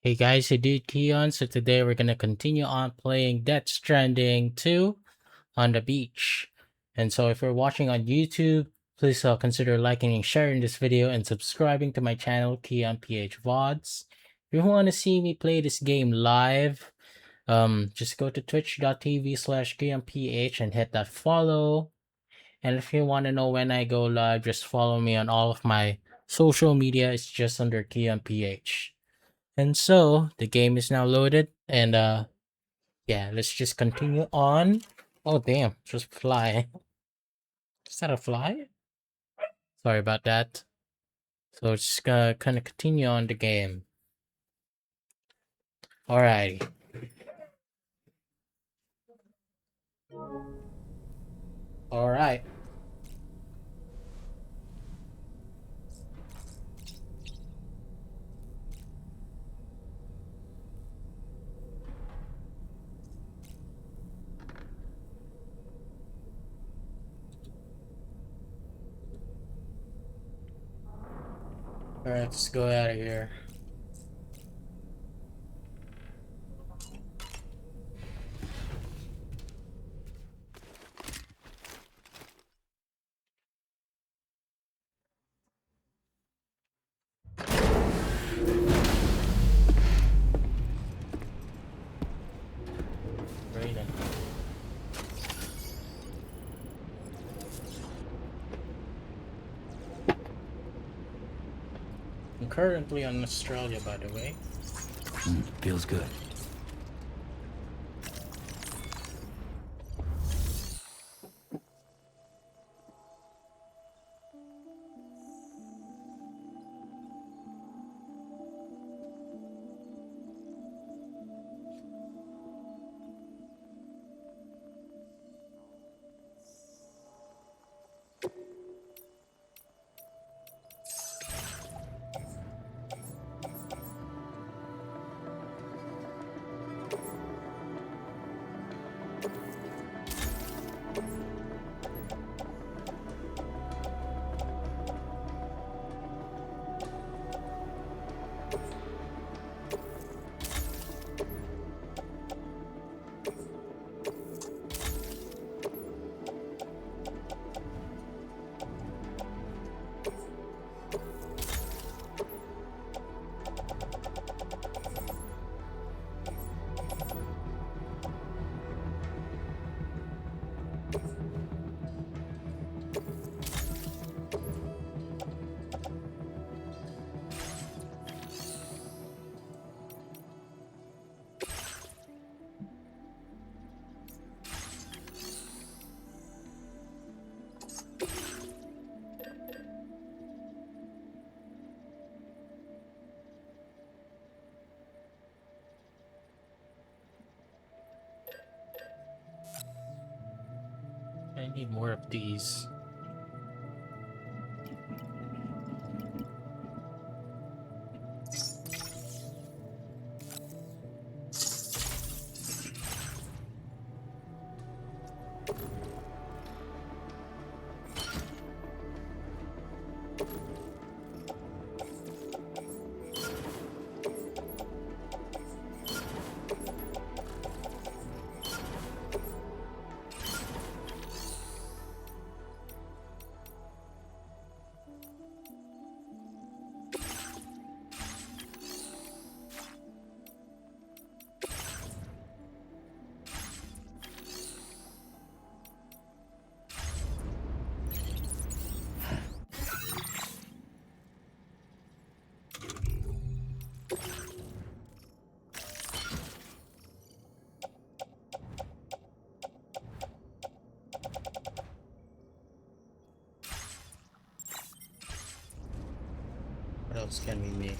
Hey guys, I did Keon. So today we're gonna continue on playing Death Stranding 2 on the beach. And so if you're watching on YouTube, please consider liking and sharing this video and subscribing to my channel, Keon PH VODs. If you want to see me play this game live, just go to twitch.tv/Keon PH and hit that follow. And if you want to know when I go live, just follow me on all of my social media. It's just under Keon PH. And so the game is now loaded, and yeah, let's just continue on. Oh damn, just fly. Is that a fly? Sorry about that. So it's just gonna kind of continue on the game. Alrighty. Alright. Alright, let's go out of here. Raining. I'm currently in Australia, by the way. Feels good. I need more of these. What else can we make?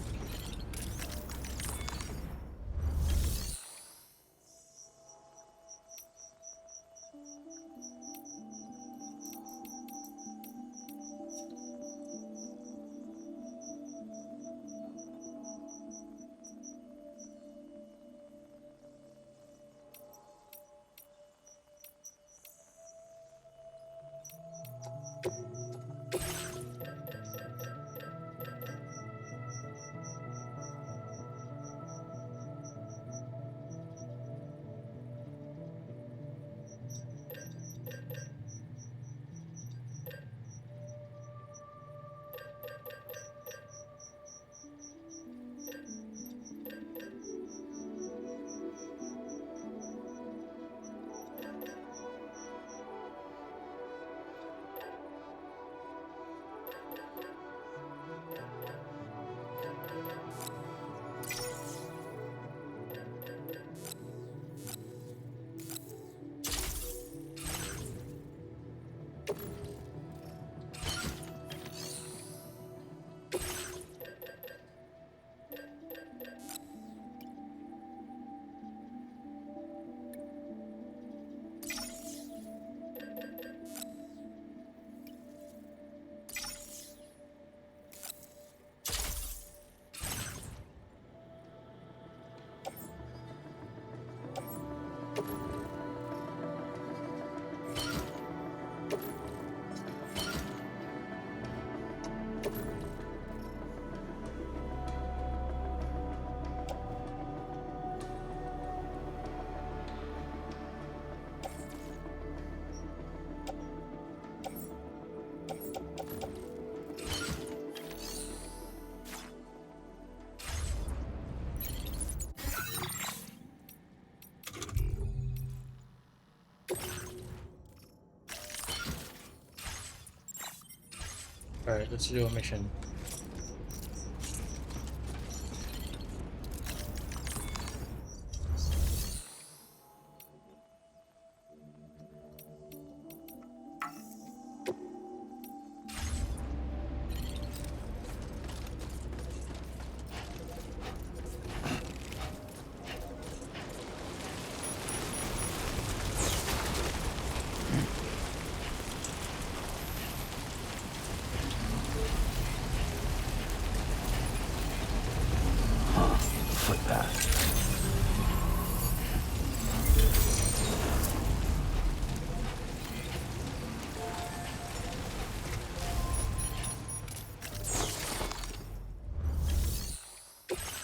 Alright, let's do a mission. Footpath.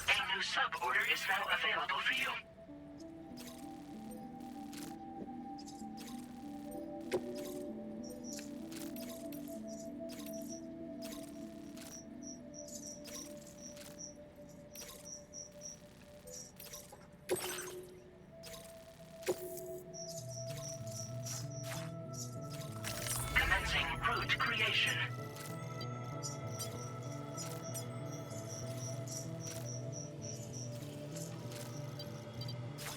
A new sub-order is now available for you. Commencing route creation.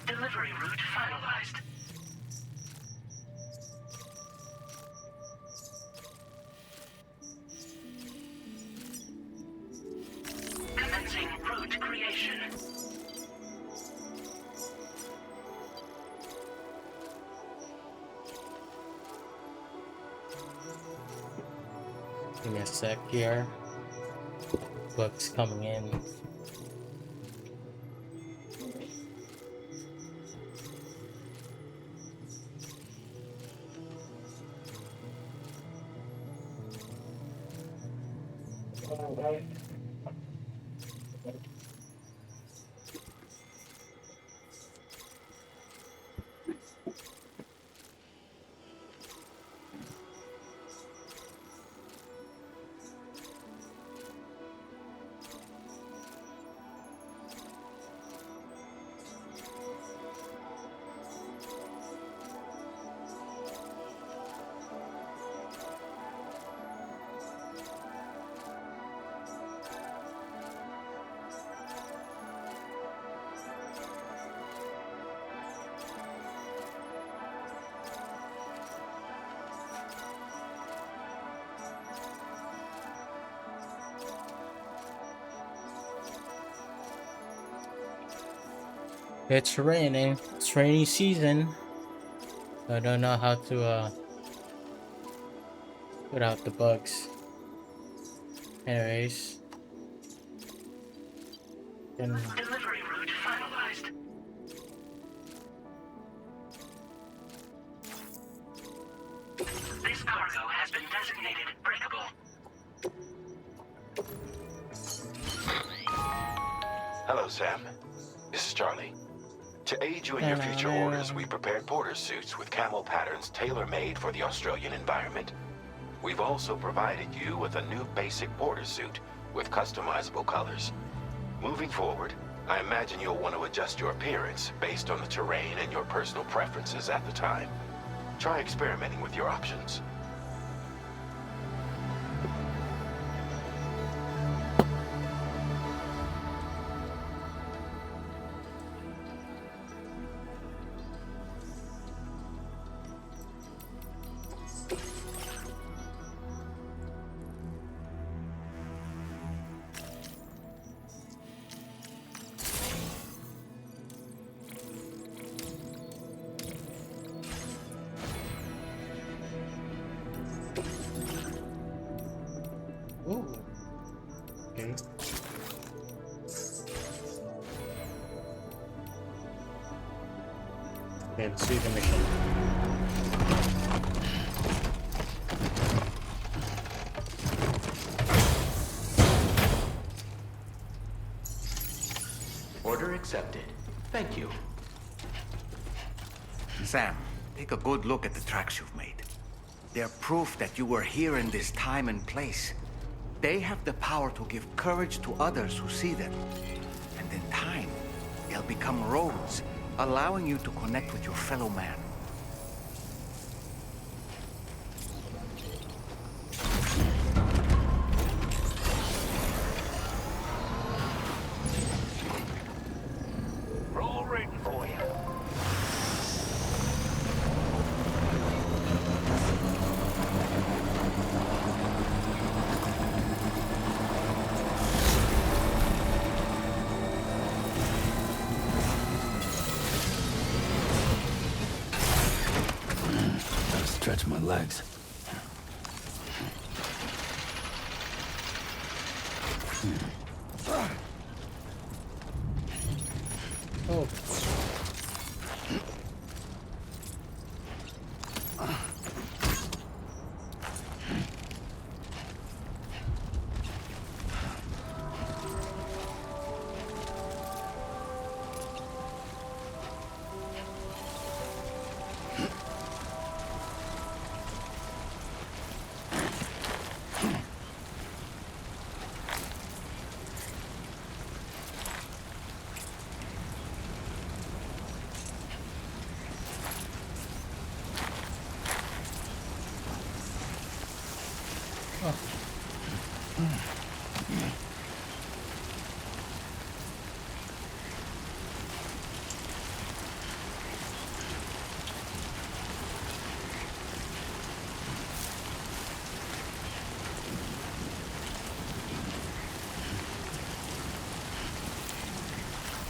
Delivery route finalized. Commencing route creation. Give me a sec here. Books coming in. It's raining. It's rainy season. I don't know how to put out the bugs. Anyways. And Delivery route finalized. This cargo has been designated breakable. Hello, Sam. This is Charlie. To aid you in your future orders, we prepared porter suits with camel patterns tailor-made for the Australian environment. We've also provided you with a new basic porter suit with customizable colors. Moving forward, I imagine you'll want to adjust your appearance based on the terrain and your personal preferences at the time. Try experimenting with your options. ooh. Okay. Okay, let's do the mission. Order accepted. Thank you. Sam, take a good look at the tracks you've made. They're proof that you were here in this time and place. They have the power to give courage to others who see them. And in time, they'll become roads, allowing you to connect with your fellow man. stretch my legs. Oh.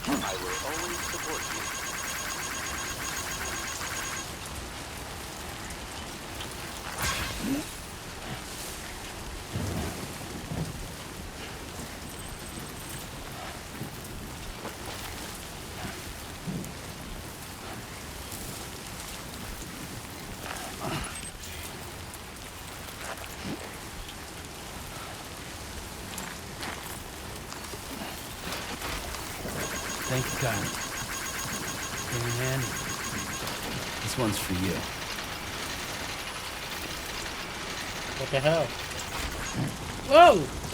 I will always support you. Thank you, God. And this one's for you. What the hell? Whoa!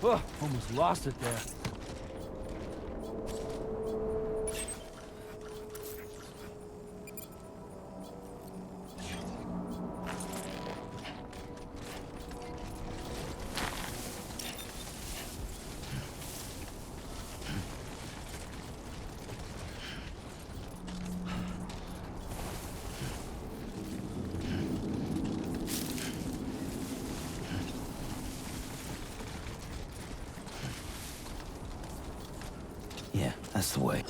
Oh, almost lost it there. Yeah, that's the way.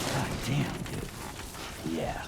God damn, dude. Yeah.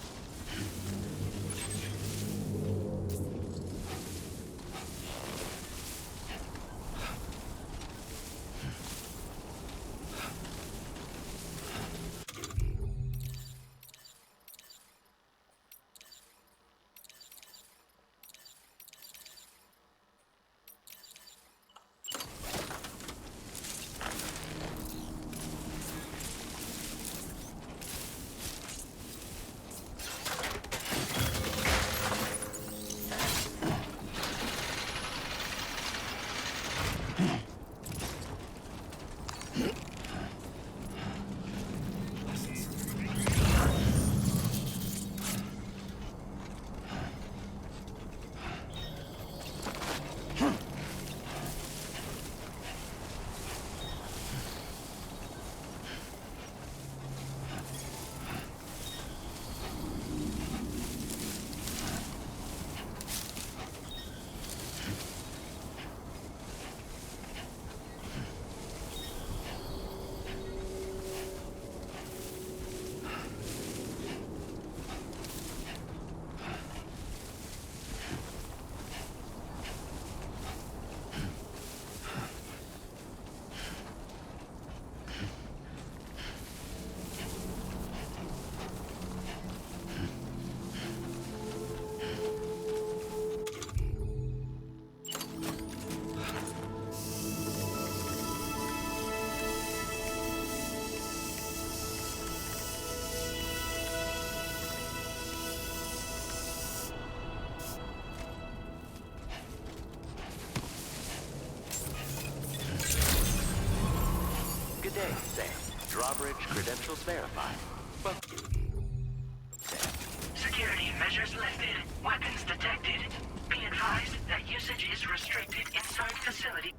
Credentials verified. Well, Security measures lifted. Weapons detected. Be advised that usage is restricted inside facility.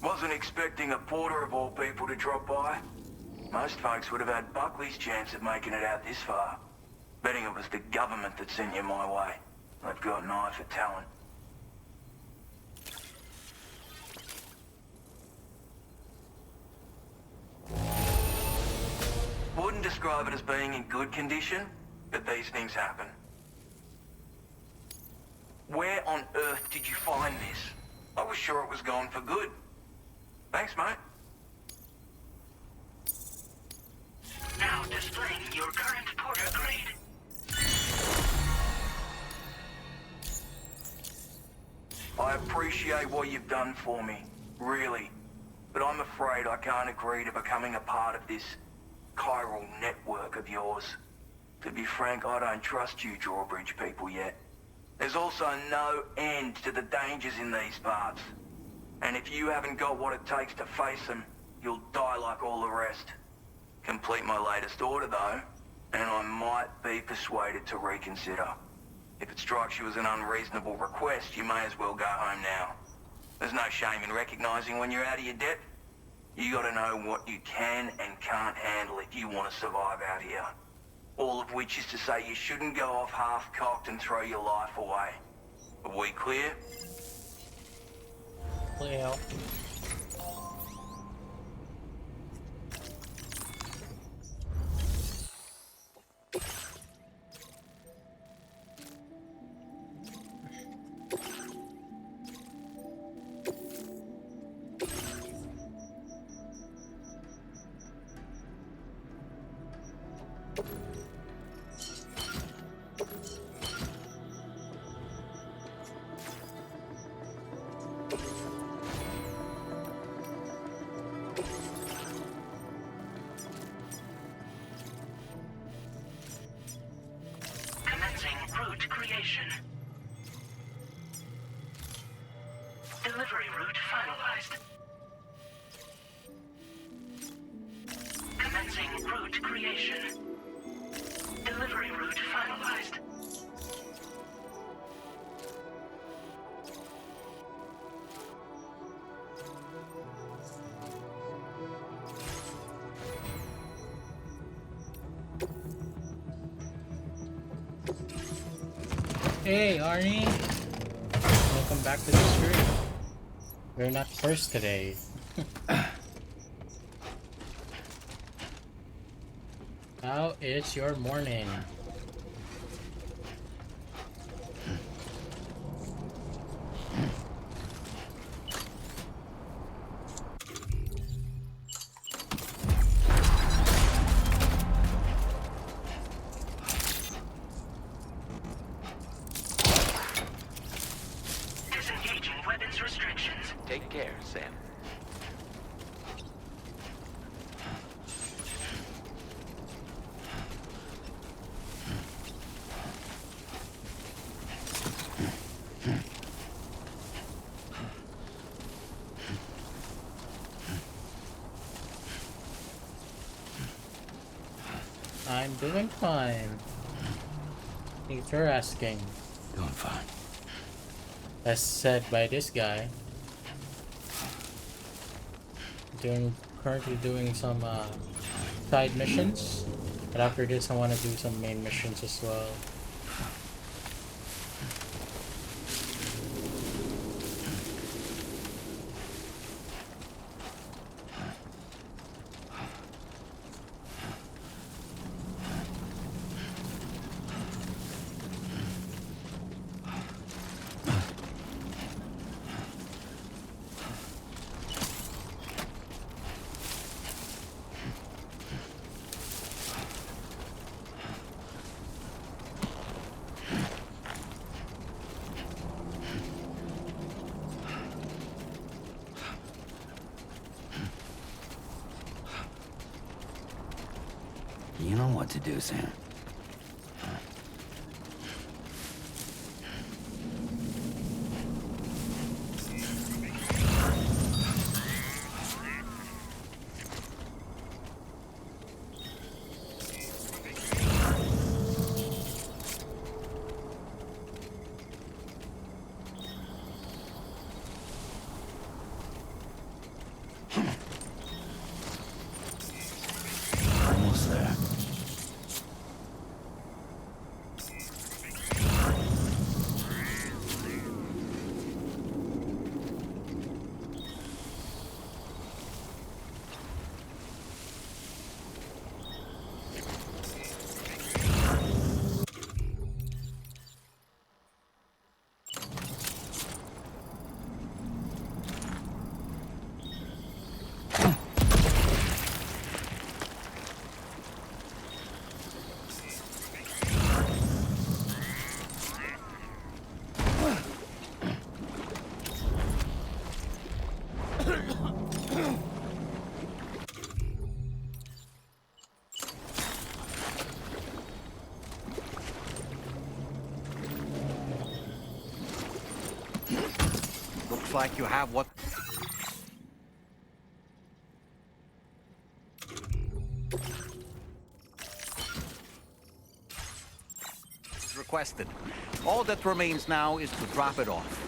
Wasn't expecting a porter of all people to drop by. Most folks would have had Buckley's chance of making it out this far. Betting it was the government that sent you my way. They've got an eye for talent. Wouldn't describe it as being in good condition, but these things happen. Where on earth did you find this? I was sure it was gone for good. Thanks, mate. Now displaying your current porter grade. I appreciate what you've done for me, really. But I'm afraid I can't agree to becoming a part of this chiral network of yours. To be frank, I don't trust you drawbridge people yet. There's also no end to the dangers in these parts. And if you haven't got what it takes to face them, you'll die like all the rest. Complete my latest order though, and I might be persuaded to reconsider. If it strikes you as an unreasonable request, you may as well go home now. There's no shame in recognizing when you're out of your depth. You gotta know what you can and can't handle if you want to survive out here. All of which is to say you shouldn't go off half-cocked and throw your life away. Are we clear? Well, Commencing route creation. Delivery route finalized. Commencing route creation. Delivery route finalized. hey Arnie, welcome back to the stream. We're not first today. How is your morning? Disengaging weapons restrictions. take care, Sam. I'm doing fine. Thanks for asking. Doing fine. As said by this guy. Currently doing some side missions, but after this I want to do some main missions as well. You know what to do, Sam. Almost there. Looks like you have what... requested. All that remains now is to drop it off.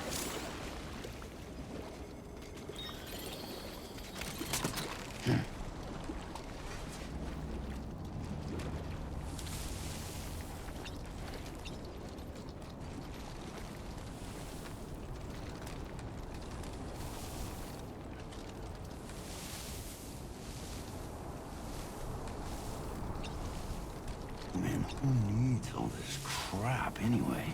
Man, who needs all this crap anyway?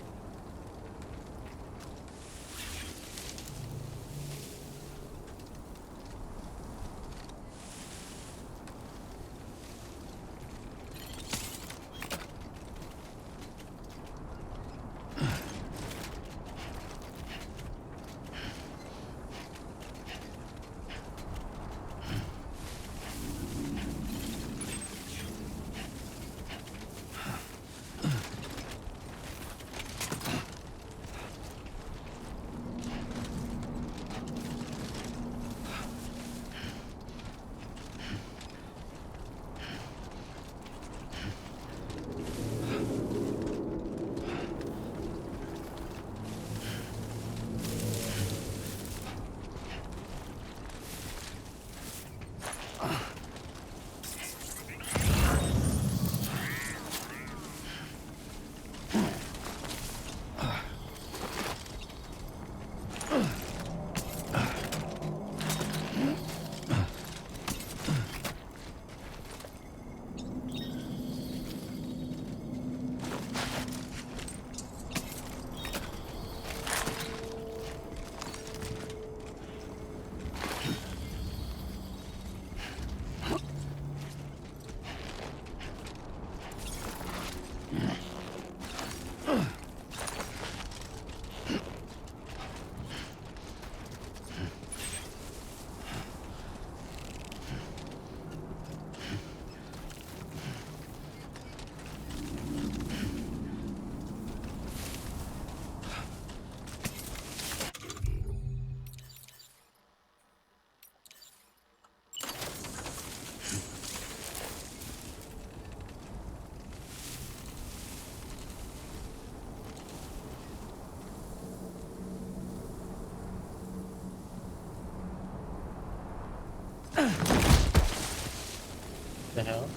The hell?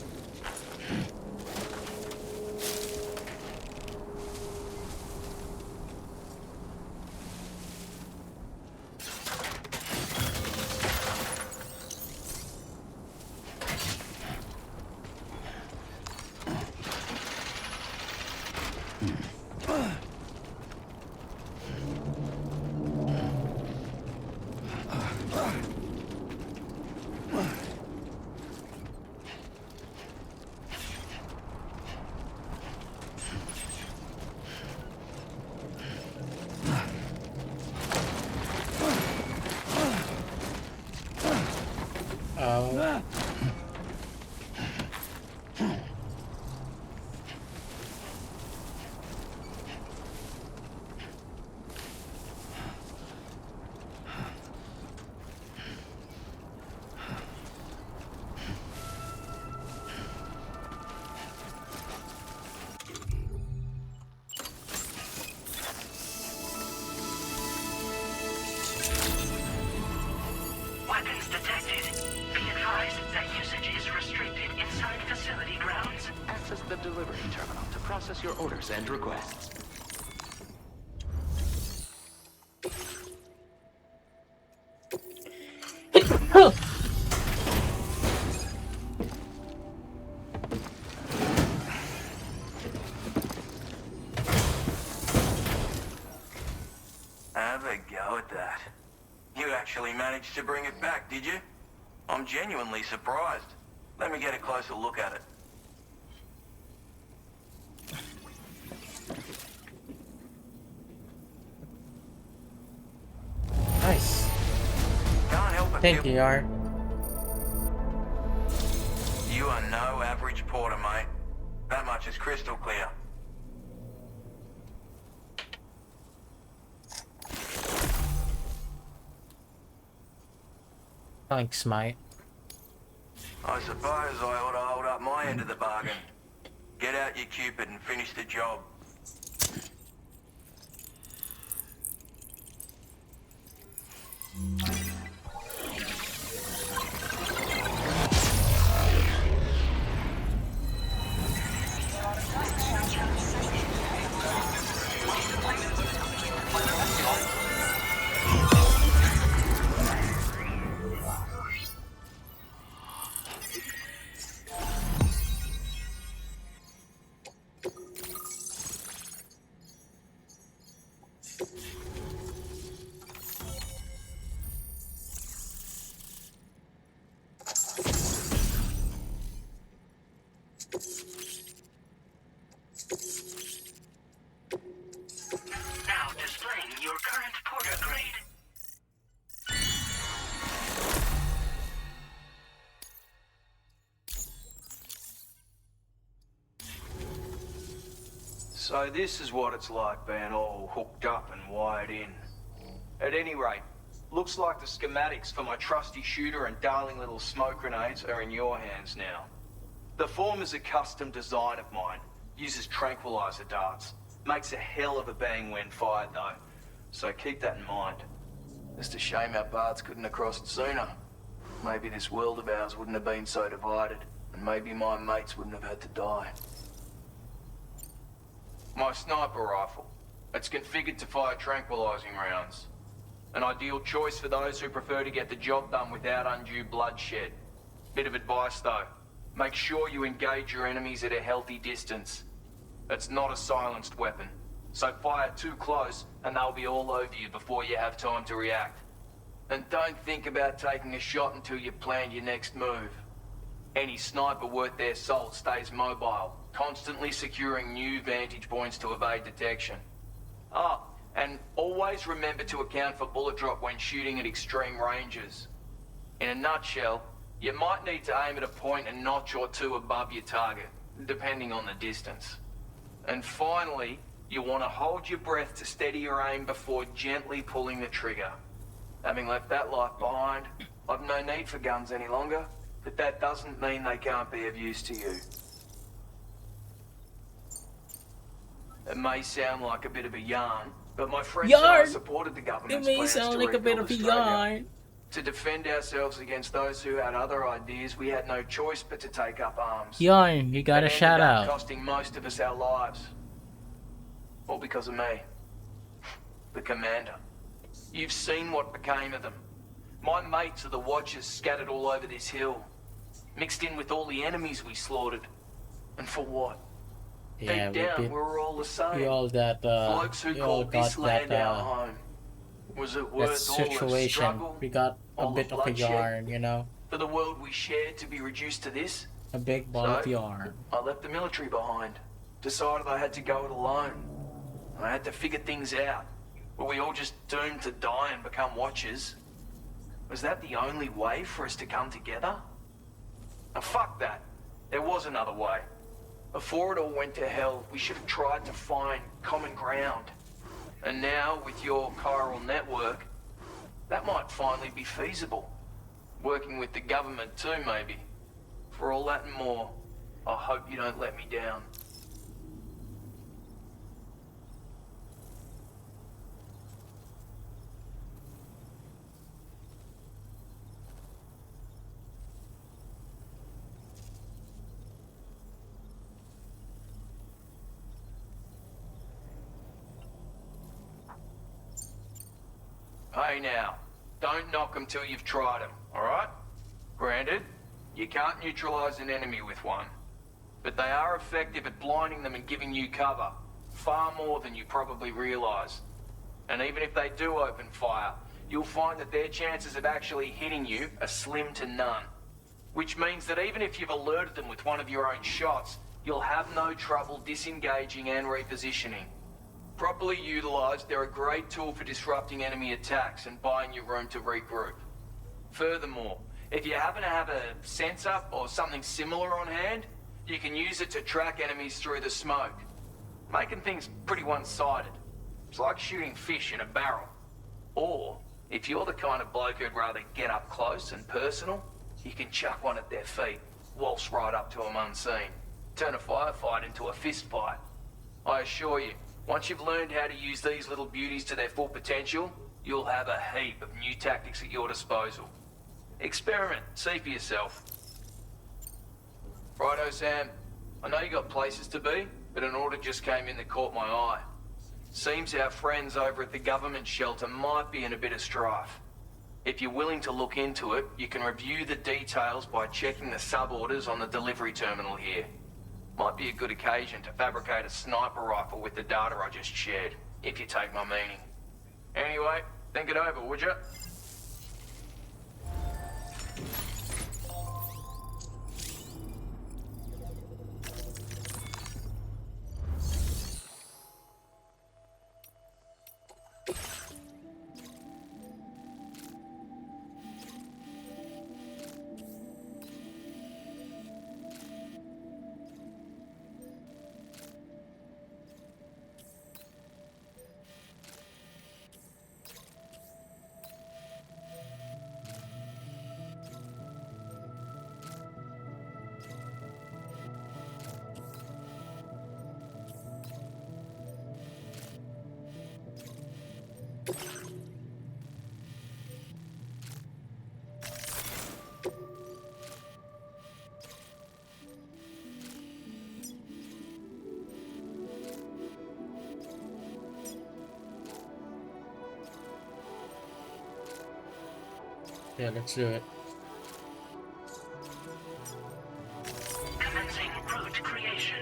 Oh. process your orders and requests. Have a go at that. You actually managed to bring it back, did you? I'm genuinely surprised. Let me get a closer look at it. Nice. Can't help but Thank feel you, Yar. you are no average porter, mate. That much is crystal clear. Thanks, mate. I suppose I ought to hold up my end of the bargain. Get out your Cupid and finish the job. Now displaying your current porter grade. So this is what it's like being all hooked up and wired in. At any rate, looks like the schematics for my trusty shooter and darling little smoke grenades are in your hands now. The form is a custom design of mine, uses tranquilizer darts. Makes a hell of a bang when fired though, so keep that in mind. Just a shame our paths couldn't have crossed sooner. Maybe this world of ours wouldn't have been so divided, and maybe my mates wouldn't have had to die. My sniper rifle. It's configured to fire tranquilizing rounds. An ideal choice for those who prefer to get the job done without undue bloodshed. Bit of advice though. Make sure you engage your enemies at a healthy distance. It's not a silenced weapon, so fire too close and they'll be all over you before you have time to react. And don't think about taking a shot until you've planned your next move. Any sniper worth their salt stays mobile, constantly securing new vantage points to evade detection. Ah, and always remember to account for bullet drop when shooting at extreme ranges. In a nutshell, you might need to aim at a point a notch or two above your target, depending on the distance. And finally, you want to hold your breath to steady your aim before gently pulling the trigger. Having left that life behind, I've no need for guns any longer, but that doesn't mean they can't be of use to you. It may sound like a bit of a yarn, but my friends and I Yarn! supported the It government's may plans sound to like a bit rebuild of a Australia. yarn. To defend ourselves against those who had other ideas, we had no choice but to take up arms. Yarn, you got a It shout ended up out. costing most of us our lives. All because of me. The commander. You've seen what became of them. My mates are the Watchers scattered all over this hill. Mixed in with all the enemies we slaughtered. And for what? Yeah, Deep down, we're all the same. we all that Blokes who we all called got this land that our home. Was it that worth all the situation. struggle, We got a all the bit of a bloodshed, yarn, you know, for the world we shared to be reduced to this? a big ball of So, yarn. I left the military behind. Decided I had to go it alone. I had to figure things out. Were we all just doomed to die and become Watchers? Was that the only way for us to come together? Now fuck that. There was another way. Before it all went to hell, we should have tried to find common ground. And now, with your chiral network, that might finally be feasible. Working with the government too, maybe. For all that and more, I hope you don't let me down. Hey now, don't knock them till you've tried them, alright? Granted, you can't neutralize an enemy with one, but they are effective at blinding them and giving you cover, far more than you probably realize. And even if they do open fire, you'll find that their chances of actually hitting you are slim to none. Which means that even if you've alerted them with one of your own shots, you'll have no trouble disengaging and repositioning. Properly utilized, they're a great tool for disrupting enemy attacks and buying you room to regroup. Furthermore, if you happen to have a sensor or something similar on hand, you can use it to track enemies through the smoke, making things pretty one-sided. It's like shooting fish in a barrel. Or, if you're the kind of bloke who'd rather get up close and personal, you can chuck one at their feet, waltz right up to them unseen, turn a firefight into a fist fight. I assure you, once you've learned how to use these little beauties to their full potential, you'll have a heap of new tactics at your disposal. Experiment, see for yourself. Righto, Sam. I know you got places to be, but an order just came in that caught my eye. Seems our friends over at the government shelter might be in a bit of strife. If you're willing to look into it, you can review the details by checking the sub-orders on the delivery terminal here. Might be a good occasion to fabricate a sniper rifle with the data I just shared, if you take my meaning. Anyway, think it over, would you? Yeah, let's do it. Commencing route creation.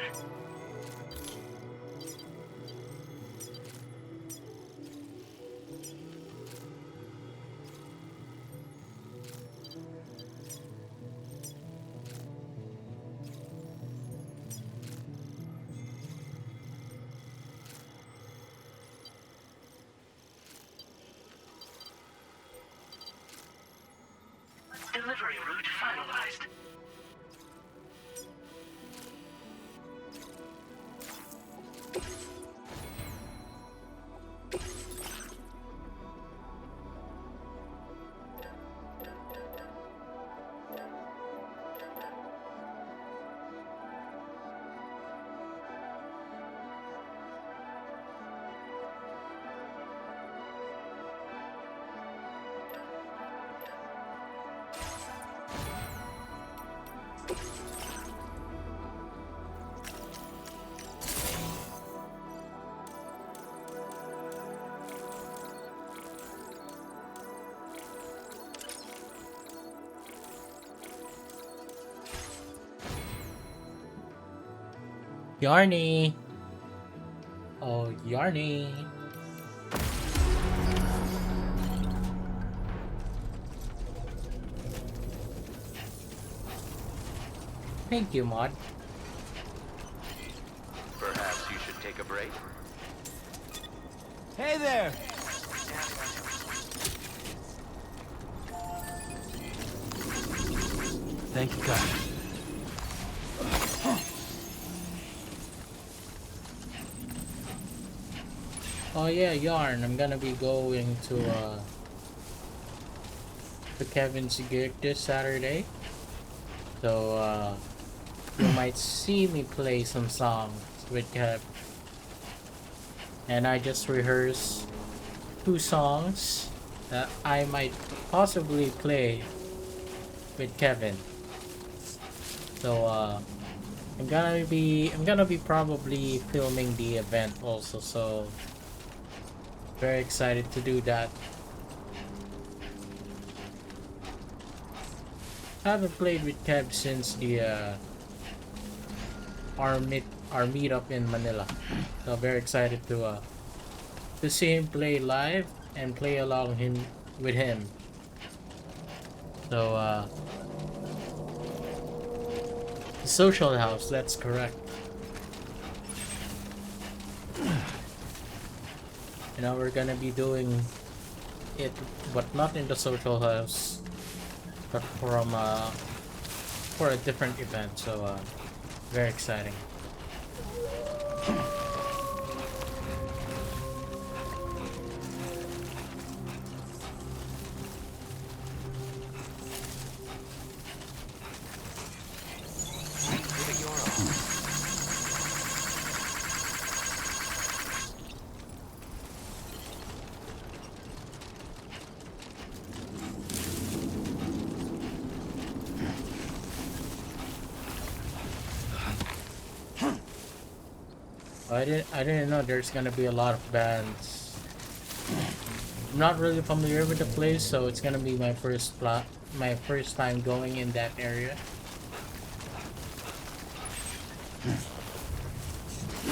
Delivery route finalized. Yarny! Oh, Yarny! Thank you, Mod. Perhaps you should take a break? Hey there! Thank you, God. Oh yeah, Yarn. I'm gonna be going to Kevin's gig this Saturday. So you might see me play some songs with Kev. And I just rehearsed 2 songs that I might possibly play with Kevin. So I'm gonna be probably filming the event also, so very excited to do that. I haven't played with Kev since the our meetup in Manila. So very excited to see him play live and play along him with him. So the social house, that's correct. You know, we're gonna be doing it, but not in the social house, but for a different event. So very exciting. I didn't know there's gonna be a lot of bands. I'm not really familiar with the place, so it's gonna be my first time going in that area.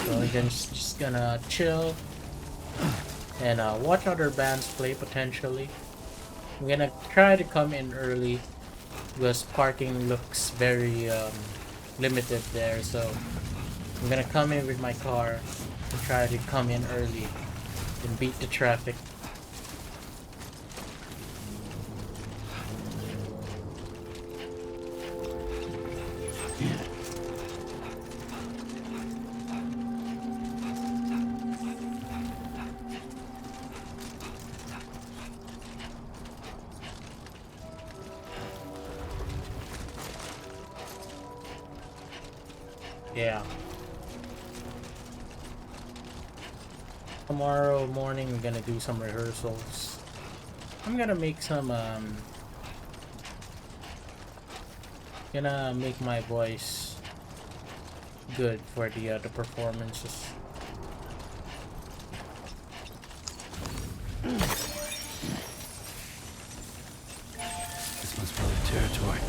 So we're just gonna chill and watch other bands play potentially. I'm gonna try to come in early because parking looks very limited there, so I'm gonna come in with my car and try to come in early and beat the traffic. Yeah. Tomorrow morning I'm gonna do some rehearsals. I'm gonna make some gonna make my voice good for the performances. This must be the territory.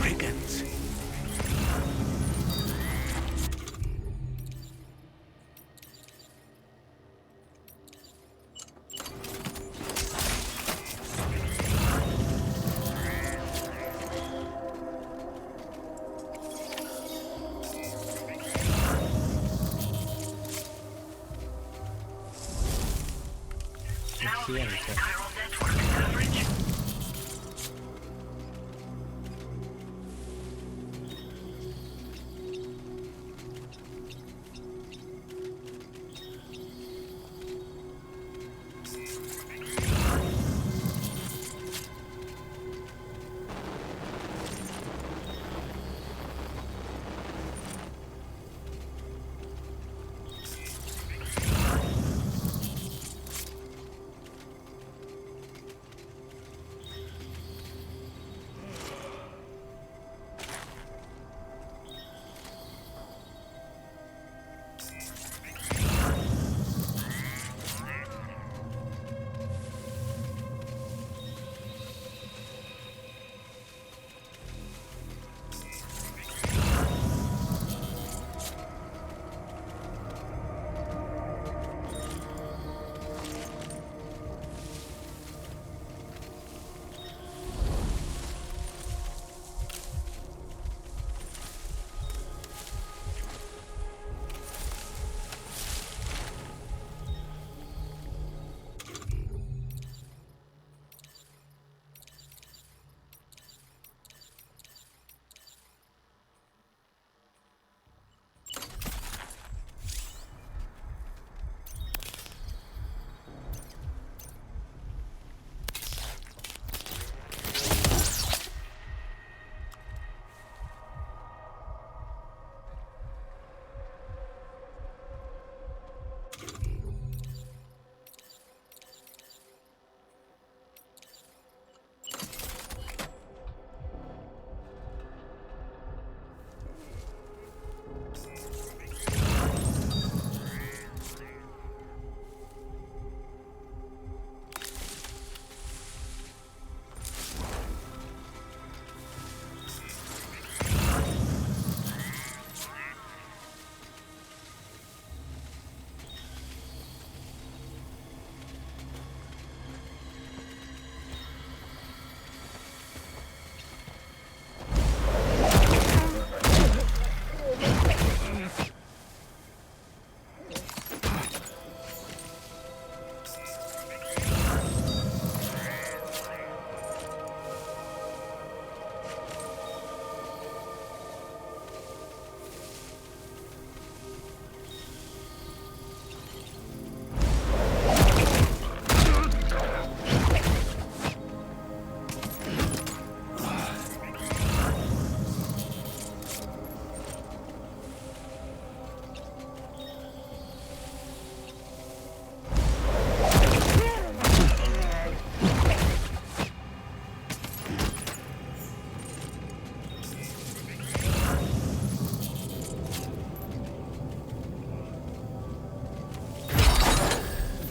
Brigands. Now See leaving anything. chiral network coverage.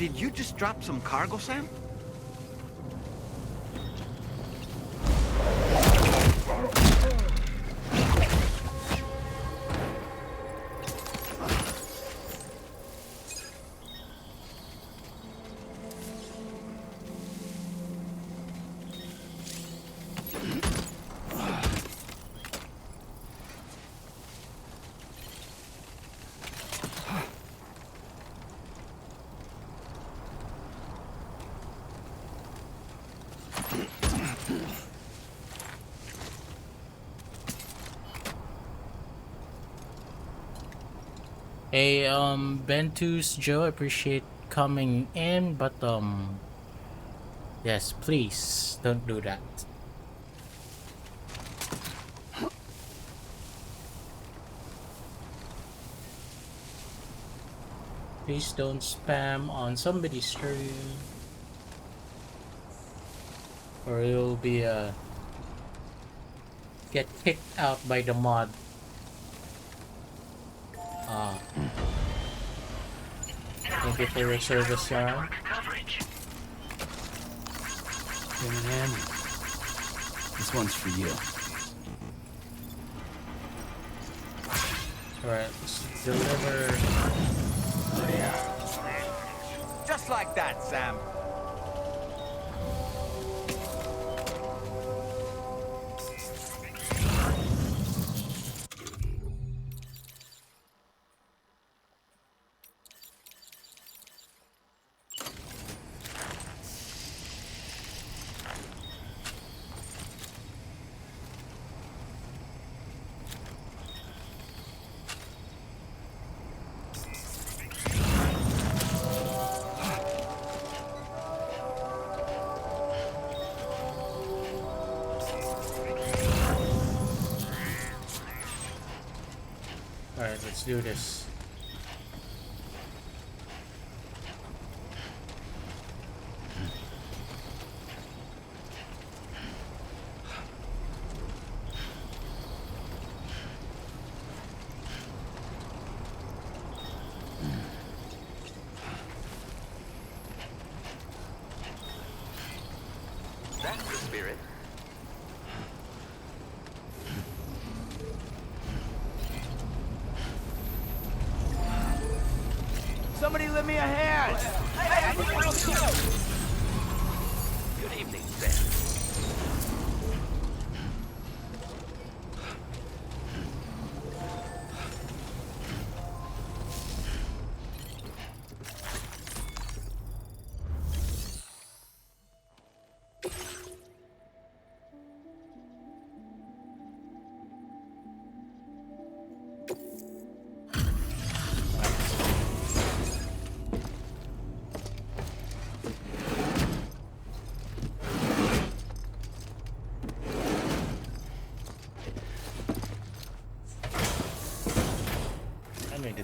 Did you just drop some cargo, Sam? Hey, Bentus Joe, appreciate coming in, but yes, please don't do that. Please don't spam on somebody's stream, or you'll be get kicked out by the mod. Thank you for your service, Sarah. Man, this one's for you. Alright, let's deliver. Oh, yeah. Just like that, Sam. Alright, let's do this. That's the spirit. Somebody lend me a hand! Good evening, Sam.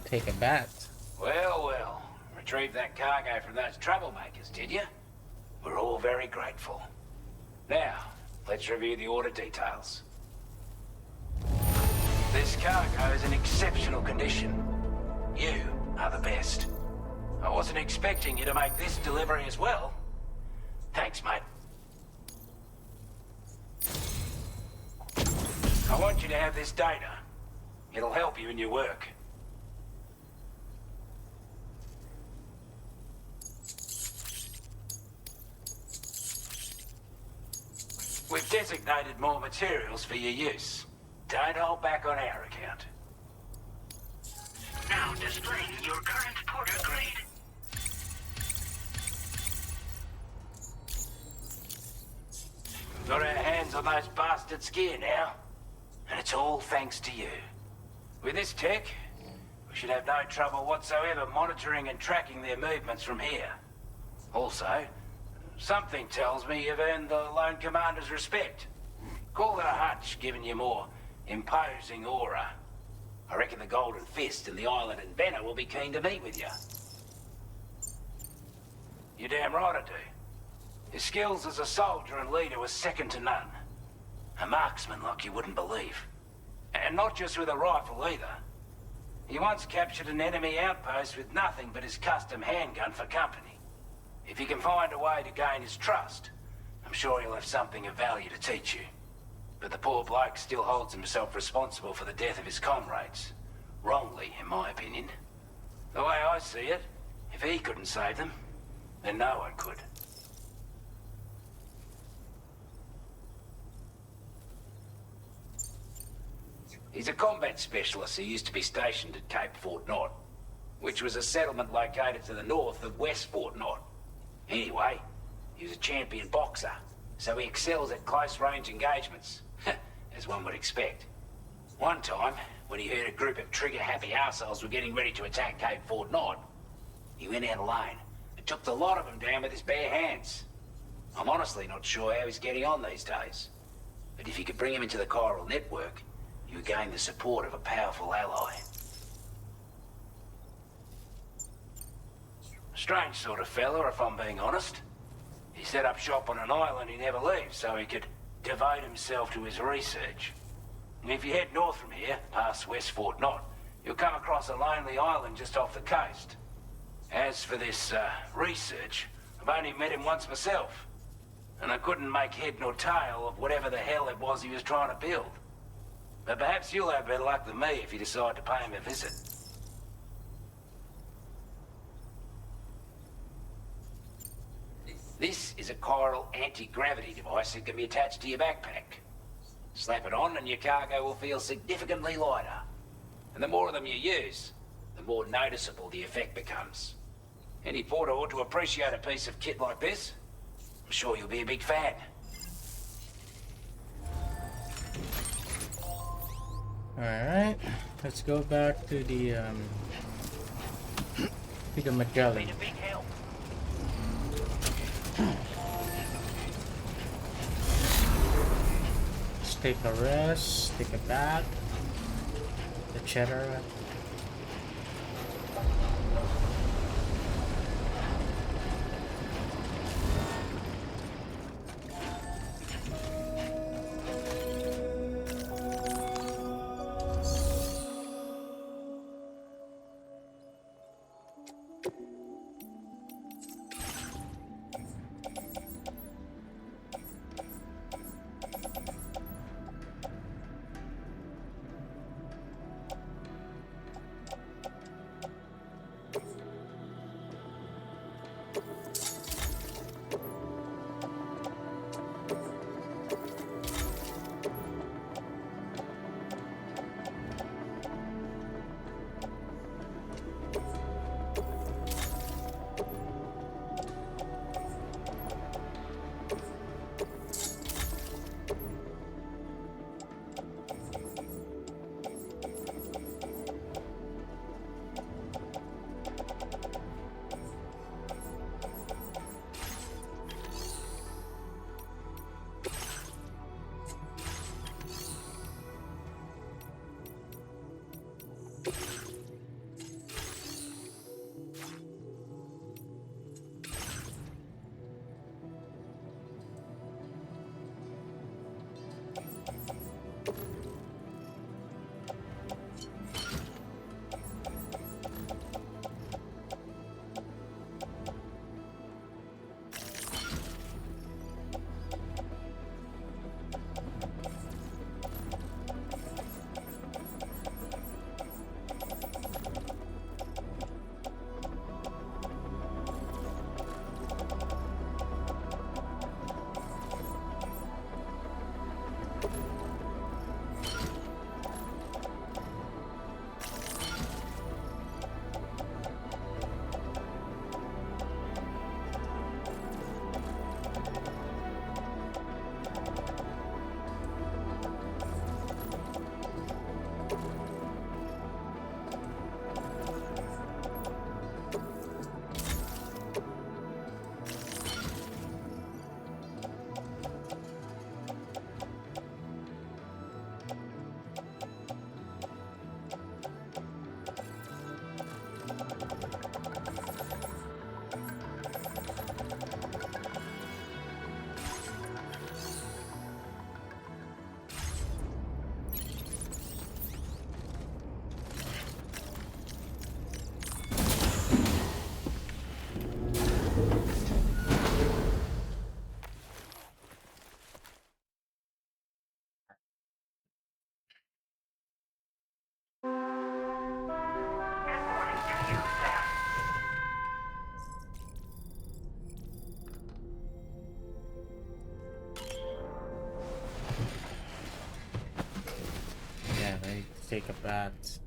Take a bath. Well, well. Retrieved that cargo from those troublemakers, did you? We're all very grateful. Now, let's review the order details. This cargo is in exceptional condition. You are the best. I wasn't expecting you to make this delivery as well. Thanks, mate. I want you to have this data. It'll help you in your work. We've designated more materials for your use. Don't hold back on our account. Now displaying your current porter grade. Got our hands on those bastards' gear now. And it's all thanks to you. With this tech, we should have no trouble whatsoever monitoring and tracking their movements from here. Also, something tells me you've earned the Lone Commander's respect. Call it a hunch, giving you more imposing aura. I reckon the Golden Fist and the Island Inventor will be keen to meet with you. You're damn right I do. Your skills as a soldier and leader were second to none. A marksman like you wouldn't believe. And not just with a rifle either. He once captured an enemy outpost with nothing but his custom handgun for company. If you can find a way to gain his trust, I'm sure he'll have something of value to teach you. But the poor bloke still holds himself responsible for the death of his comrades. Wrongly, in my opinion. The way I see it, if he couldn't save them, then no one could. He's a combat specialist who used to be stationed at Cape Fort Knot, which was a settlement located to the north of West Fort Knot. Anyway, he was a champion boxer, so he excels at close-range engagements, as one would expect. One time, when he heard a group of trigger-happy arseholes were getting ready to attack Cape Fort Knot, he went out alone and took the lot of them down with his bare hands. I'm honestly not sure how he's getting on these days, but if you could bring him into the chiral network, you would gain the support of a powerful ally. Strange sort of fella, if I'm being honest. He set up shop on an island he never leaves so he could devote himself to his research. And if you head north from here, past West Fort Knot, you'll come across a lonely island just off the coast. As for this, research, I've only met him once myself, and I couldn't make head nor tail of whatever the hell it was he was trying to build. But perhaps you'll have better luck than me if you decide to pay him a visit. This is a chiral anti-gravity device that can be attached to your backpack. Slap it on and your cargo will feel significantly lighter. And the more of them you use, the more noticeable the effect becomes. Any porter ought to appreciate a piece of kit like this. I'm sure you'll be a big fan. Alright, let's go back to the Magellan. Been a big help. Let's take a rest, take a bath, etc. take a bath.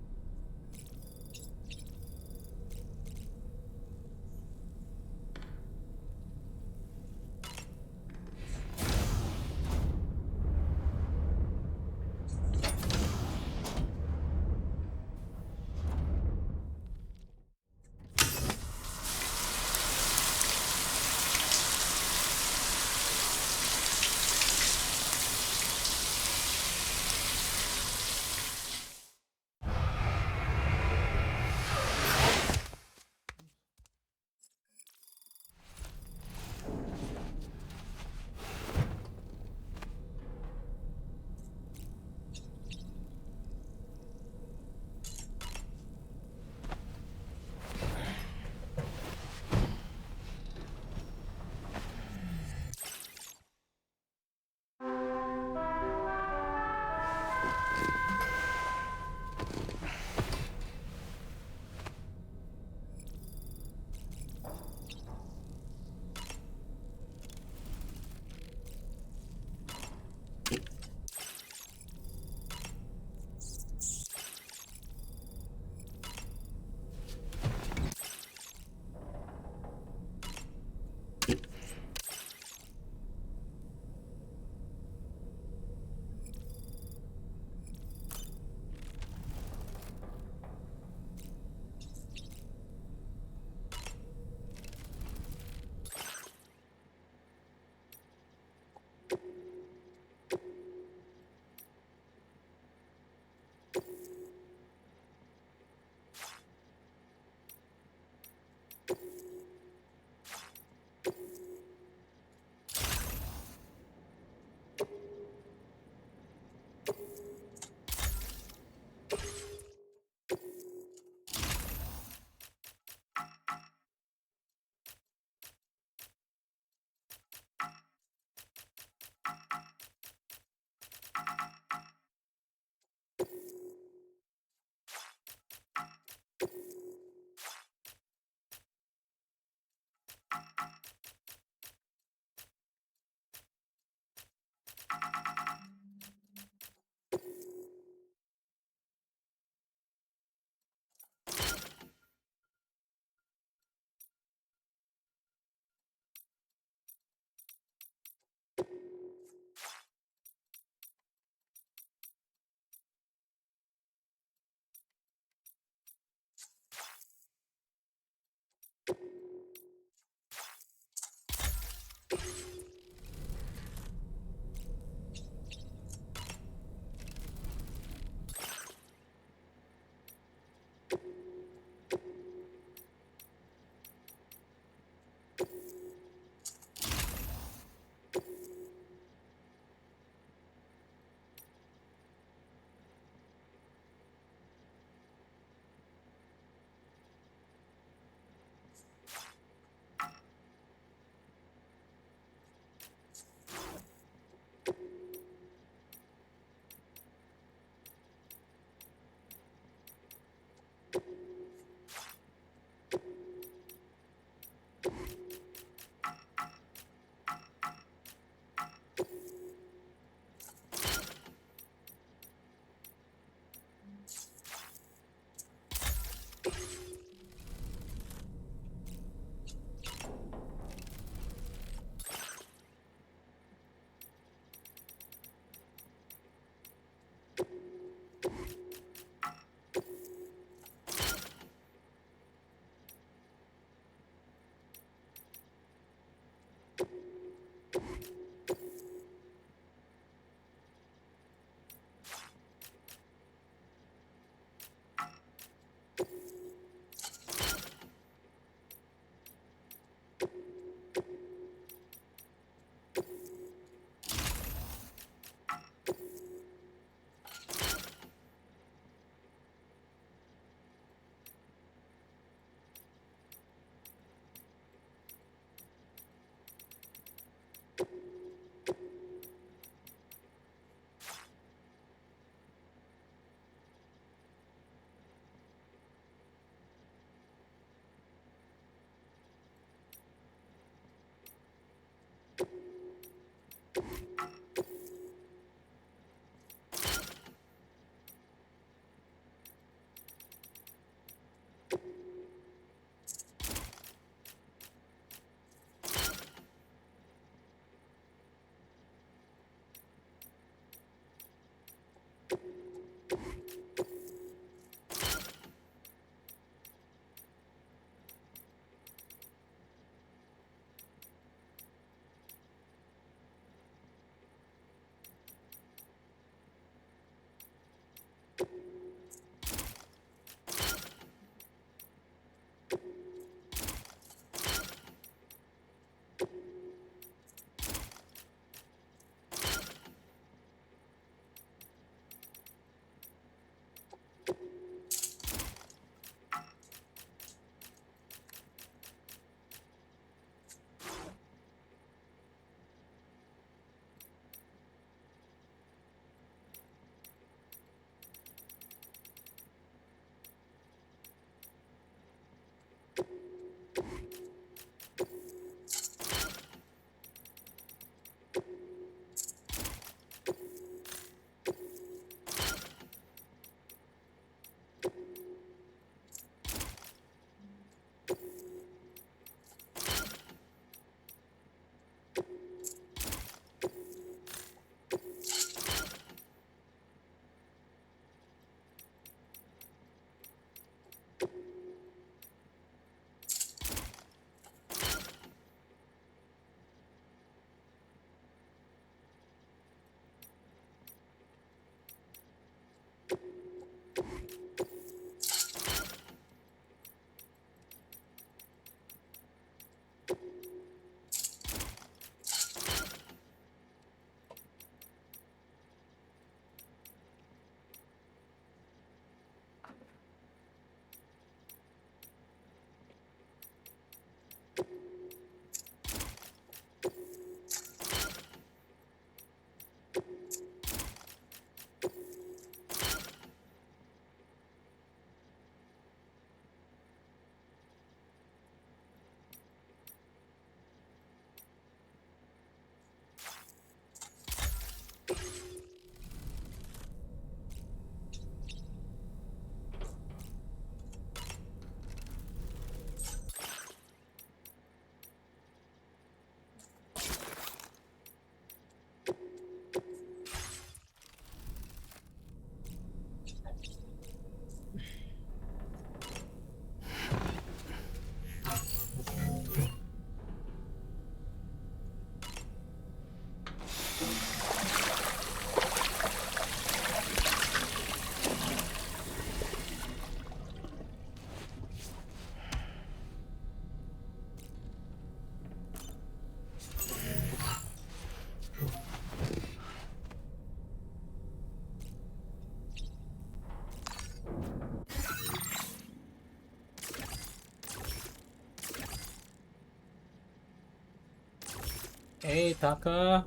Hey, Taka.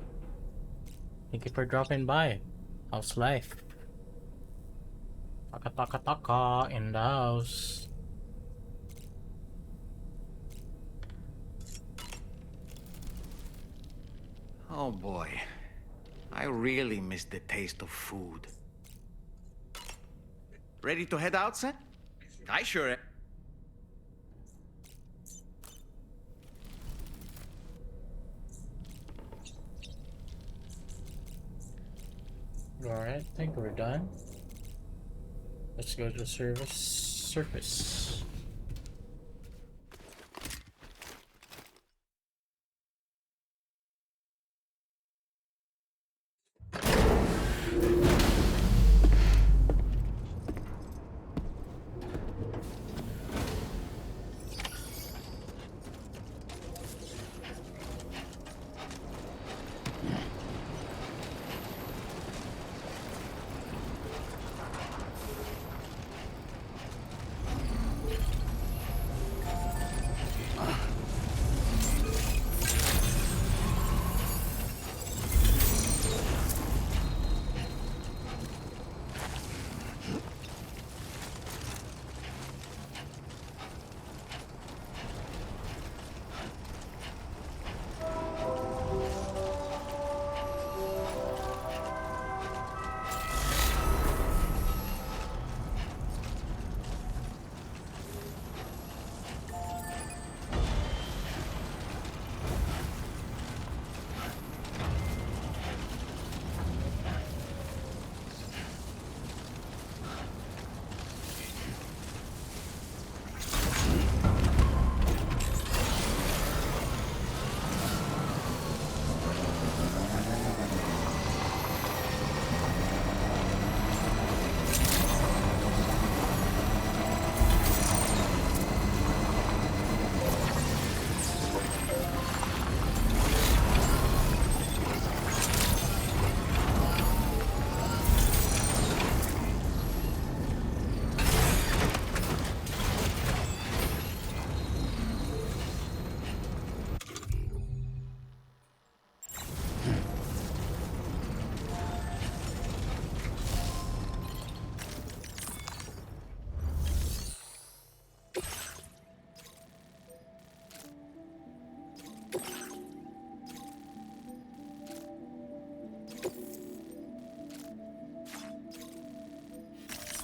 Thank you for dropping by. How's life? Taka taka taka in the house. Oh boy. I really miss the taste of food. Ready to head out, sir? I sure am. Alright, I think we're done. Let's go to the surface.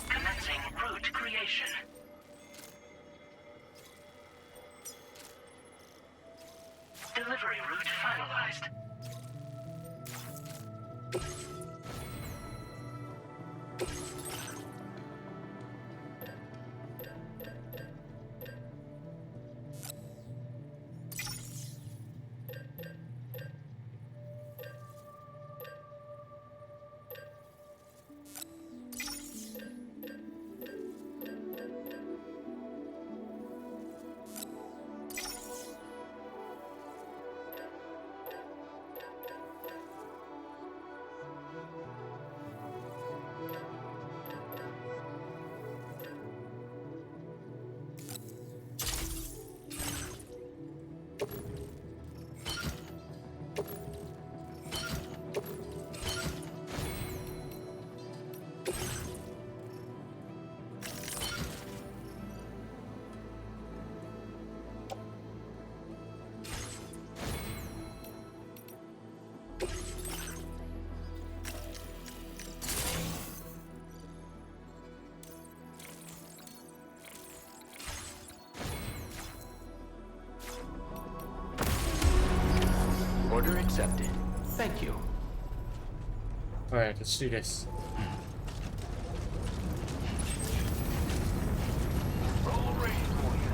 Commencing route creation. Delivery route finalized. Order accepted. Thank you. Alright, let's do this. Roll ready for you.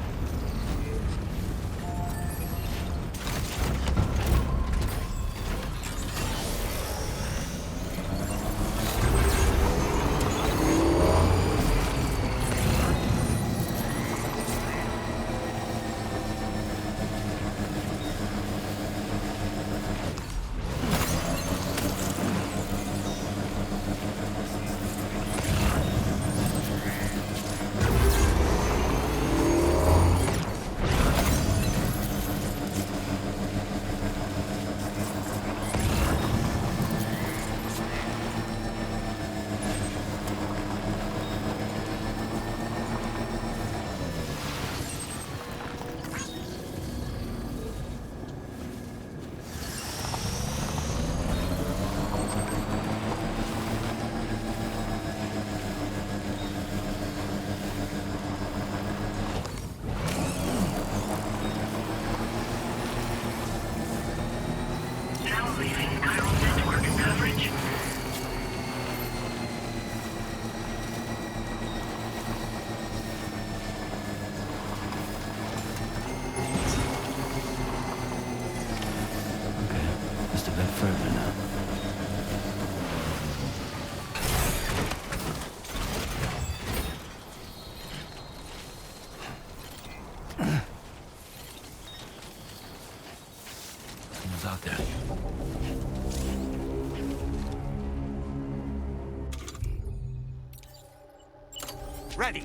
ready.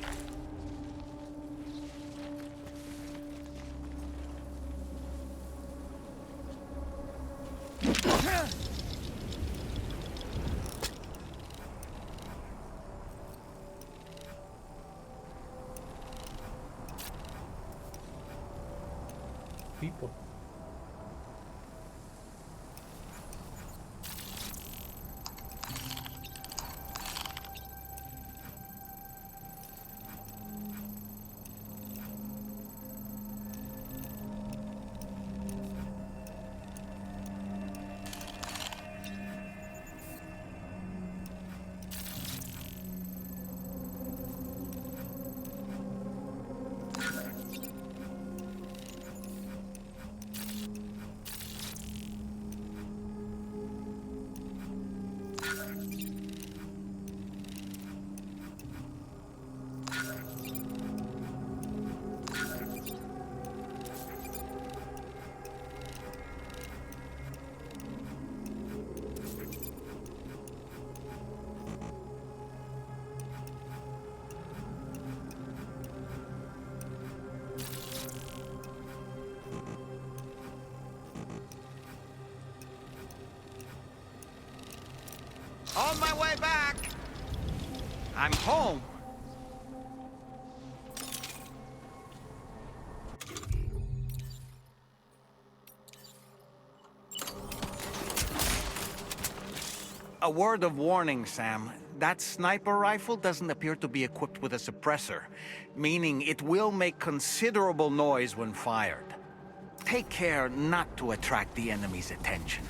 People. On my way back. I'm home. A word of warning, Sam. That sniper rifle doesn't appear to be equipped with a suppressor, meaning it will make considerable noise when fired. Take care not to attract the enemy's attention.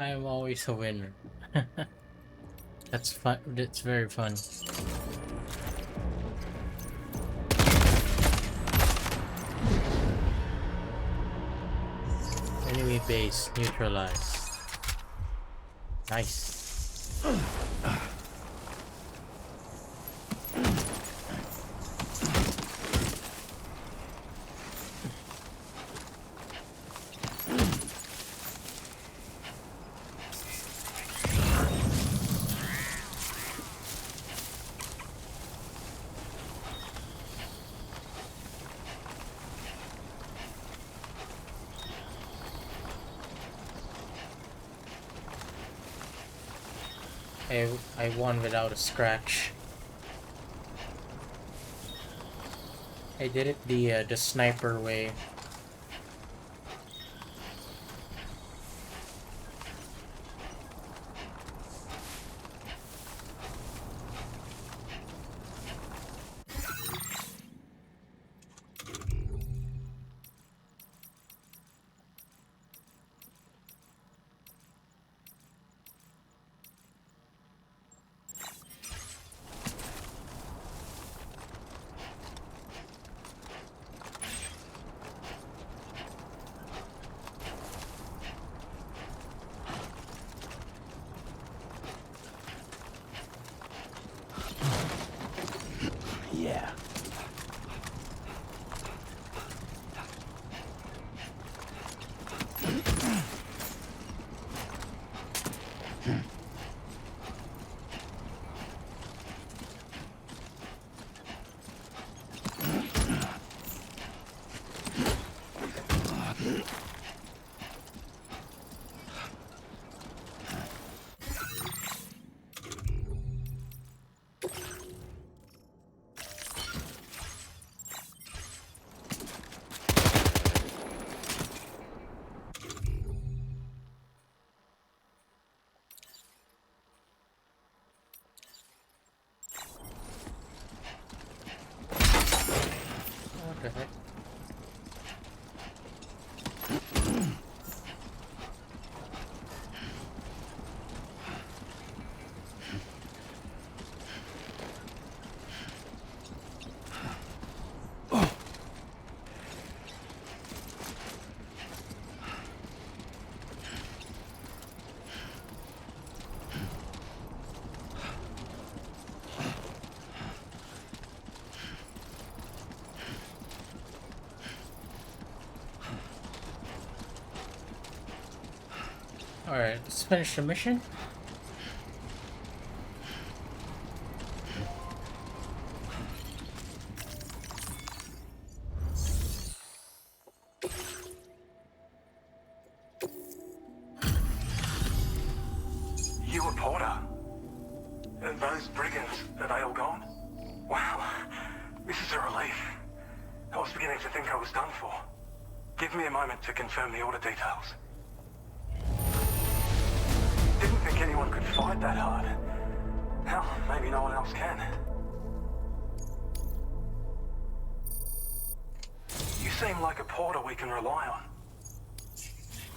I am always a winner. That's fun. That's very fun. Enemy base neutralized. Nice. I won without a scratch. I did it the sniper way. Yeah. What the heck? Alright, let's finish the mission. You a Porter? And those brigands, are they all gone? Wow, this is a relief. I was beginning to think I was done for. Give me a moment to confirm the order details. Didn't think anyone could fight that hard. Hell, maybe no one else can. You seem like a Porter we can rely on.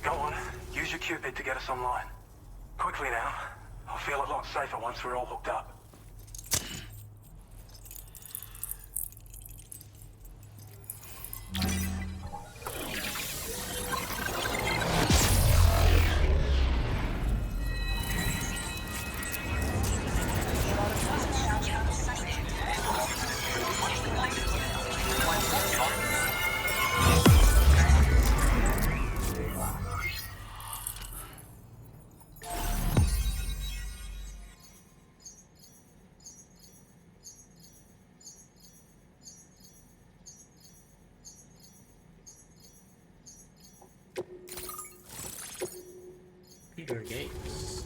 Go on, use your Cupid to get us online. Quickly now. I'll feel a lot safer once we're all hooked up. Peter Gates.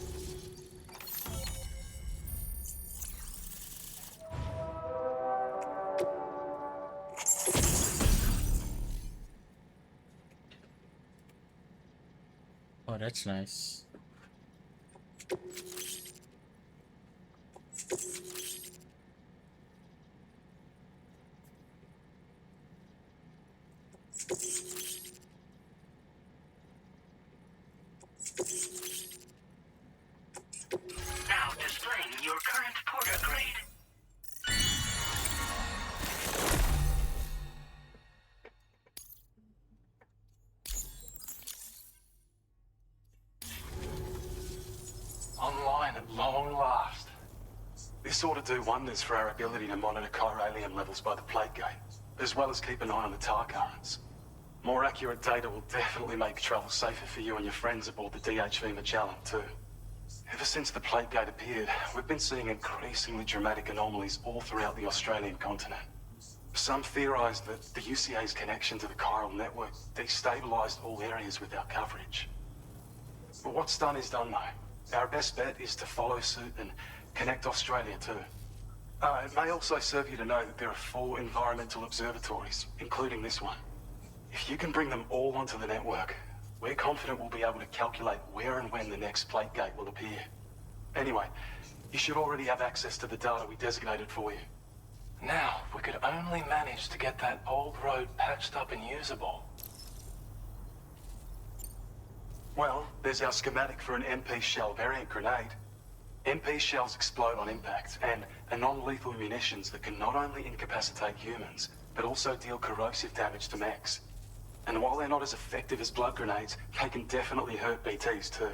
Oh, that's nice. This ought to do wonders for our ability to monitor chiralium levels by the plague gate, as well as keep an eye on the tar currents. More accurate data will definitely make travel safer for you and your friends aboard the DHV Magellan, too. Ever since the plague gate appeared, we've been seeing increasingly dramatic anomalies all throughout the Australian continent. Some theorize that the UCA's connection to the chiral network destabilized all areas with our coverage. But what's done is done, though. Our best bet is to follow suit and connect Australia, too. It may also serve you to know that there are 4 environmental observatories, including this one. If you can bring them all onto the network, we're confident we'll be able to calculate where and when the next plague gate will appear. Anyway, you should already have access to the data we designated for you. Now, if we could only manage to get that old road patched up and usable. Well, there's our schematic for an MP shell variant grenade. MP shells explode on impact, and are non-lethal munitions that can not only incapacitate humans, but also deal corrosive damage to mechs. And while they're not as effective as blood grenades, they can definitely hurt BTs too.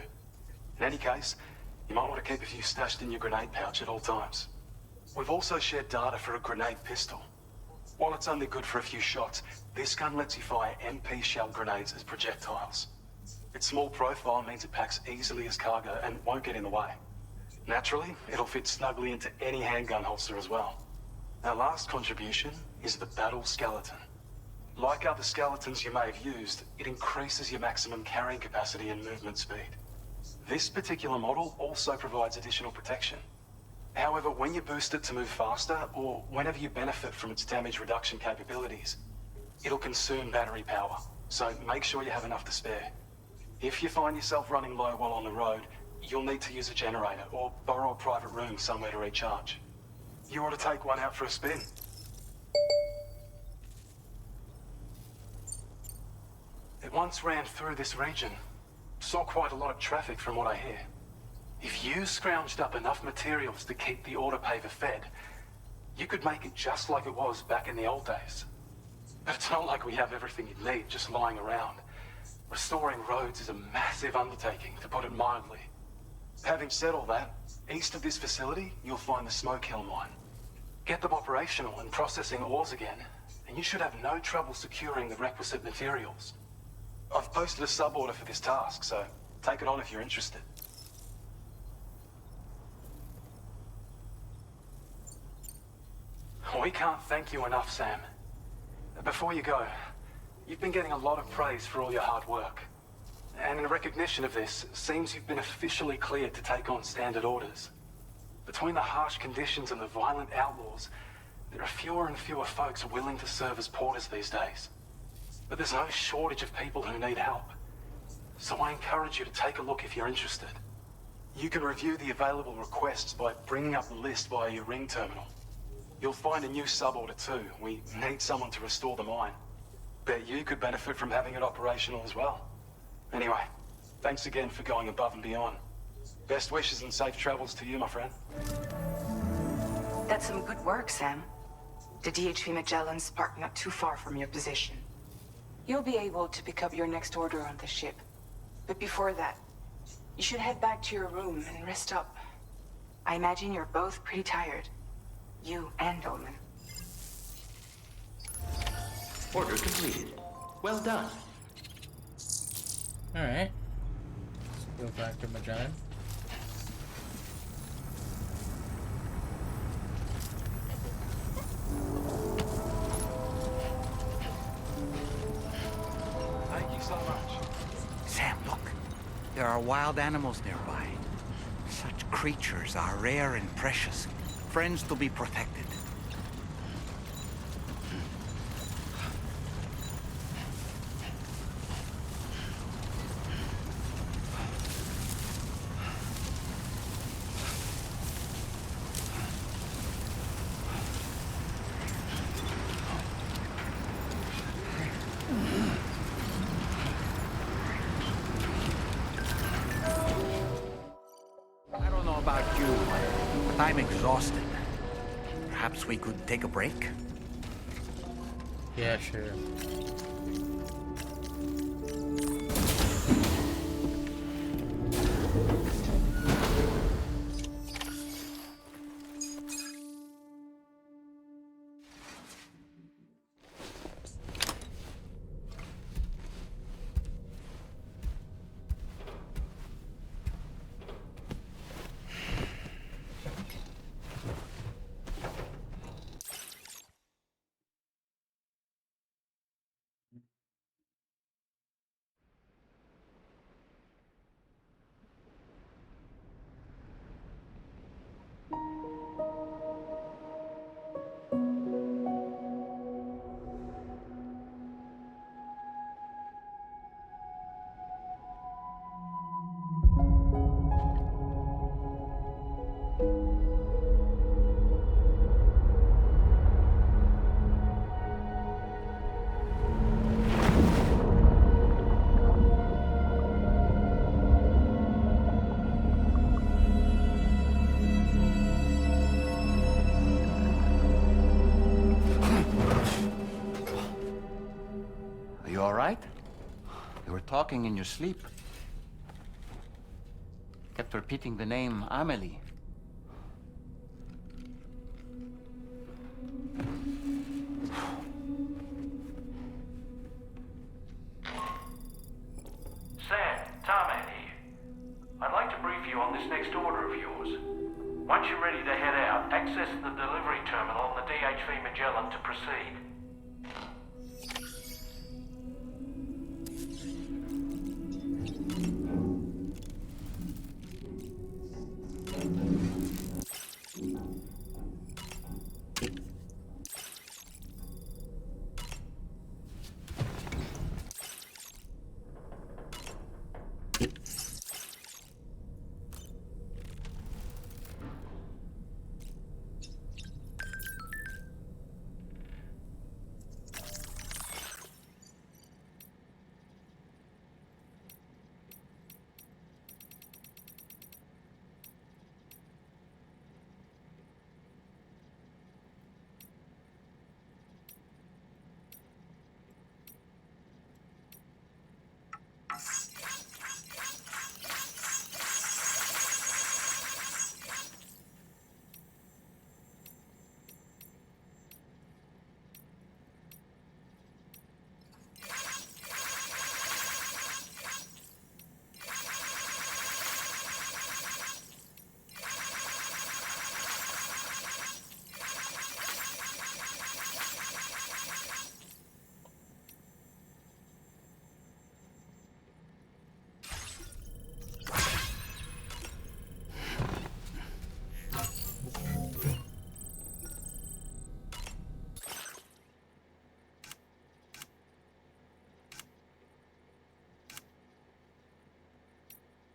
In any case, you might want to keep a few stashed in your grenade pouch at all times. We've also shared data for a grenade pistol. While it's only good for a few shots, this gun lets you fire MP shell grenades as projectiles. Its small profile means it packs easily as cargo and won't get in the way. Naturally, it'll fit snugly into any handgun holster as well. Our last contribution is the battle skeleton. Like other skeletons you may have used, it increases your maximum carrying capacity and movement speed. This particular model also provides additional protection. However, when you boost it to move faster, or whenever you benefit from its damage reduction capabilities, it'll consume battery power, so make sure you have enough to spare. If you find yourself running low while on the road, you'll need to use a generator, or borrow a private room somewhere to recharge. You ought to take one out for a spin. It once ran through this region. Saw quite a lot of traffic from what I hear. If you scrounged up enough materials to keep the autopaver fed, you could make it just like it was back in the old days. But it's not like we have everything you need just lying around. Restoring roads is a massive undertaking, to put it mildly. Having said all that, east of this facility, you'll find the Smoke Hill mine. Get them operational and processing ores again, and you should have no trouble securing the requisite materials. I've posted a sub-order for this task, so take it on if you're interested. We can't thank you enough, Sam. Before you go, you've been getting a lot of praise for all your hard work. And in recognition of this, it seems you've been officially cleared to take on standard orders. Between the harsh conditions and the violent outlaws, there are fewer and fewer folks willing to serve as porters these days. But there's no shortage of people who need help. So I encourage you to take a look if you're interested. You can review the available requests by bringing up the list via your ring terminal. You'll find a new sub-order too. We need someone to restore the mine. Bet you could benefit from having it operational as well. Anyway, thanks again for going above and beyond. Best wishes and safe travels to you, my friend. That's some good work, Sam. The DHV Magellan's parked not too far from your position. You'll be able to pick up your next order on the ship. But before that, you should head back to your room and rest up. I imagine you're both pretty tired. You and Dolman. Order completed. Well done. Alright. Let's go back to Magellan. Thank you so much. Sam, look. There are wild animals nearby. Such creatures are rare and precious. Friends to be protected. I don't know about you, but I'm exhausted. Perhaps we could take a break? Yeah, sure. all right? You were talking in your sleep. Kept repeating the name Amelie. Sam, Tarman here. I'd like to brief you on this next order of yours. Once you're ready to head out, access the delivery terminal on the DHV Magellan to proceed.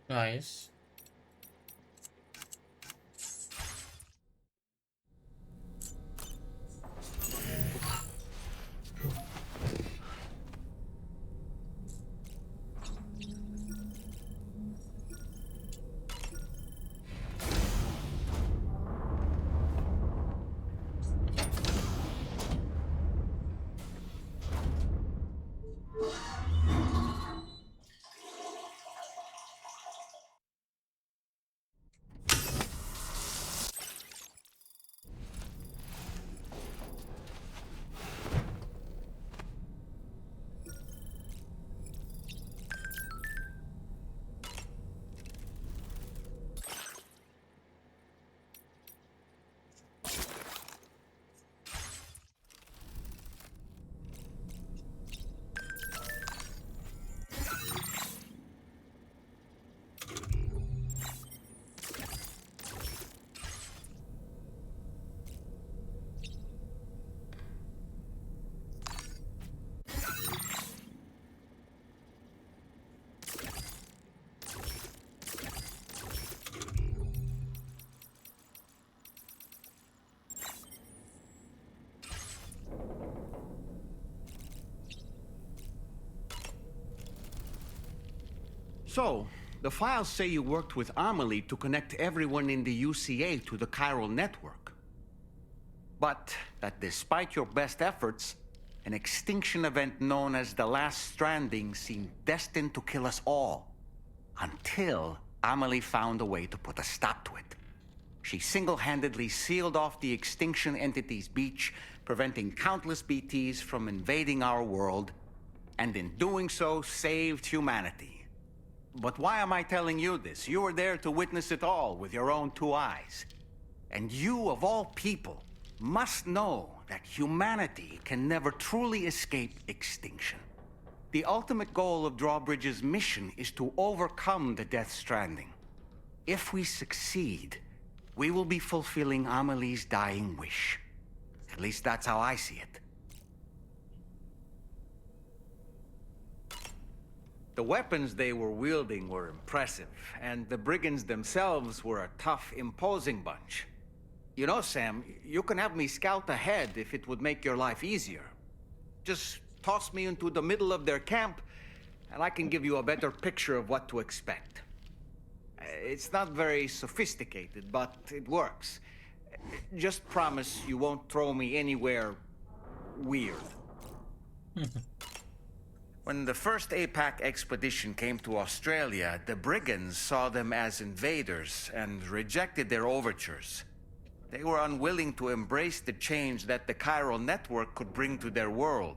Nice. So, the files say you worked with Amelie to connect everyone in the UCA to the chiral network. But that despite your best efforts, an extinction event known as the Last Stranding seemed destined to kill us all. Until Amelie found a way to put a stop to it. She single-handedly sealed off the extinction entity's beach, preventing countless BTs from invading our world, and in doing so, saved humanity. But why am I telling you this? You were there to witness it all with your own two eyes. And you, of all people, must know that humanity can never truly escape extinction. The ultimate goal of Drawbridge's mission is to overcome the Death Stranding. If we succeed, we will be fulfilling Amelie's dying wish. At least that's how I see it. The weapons they were wielding were impressive, and the brigands themselves were a tough, imposing bunch. You know, Sam, you can have me scout ahead if it would make your life easier. Just toss me into the middle of their camp, and I can give you a better picture of what to expect. It's not very sophisticated, but it works. Just promise you won't throw me anywhere weird. When the first APAC expedition came to Australia, the brigands saw them as invaders and rejected their overtures. They were unwilling to embrace the change that the chiral network could bring to their world.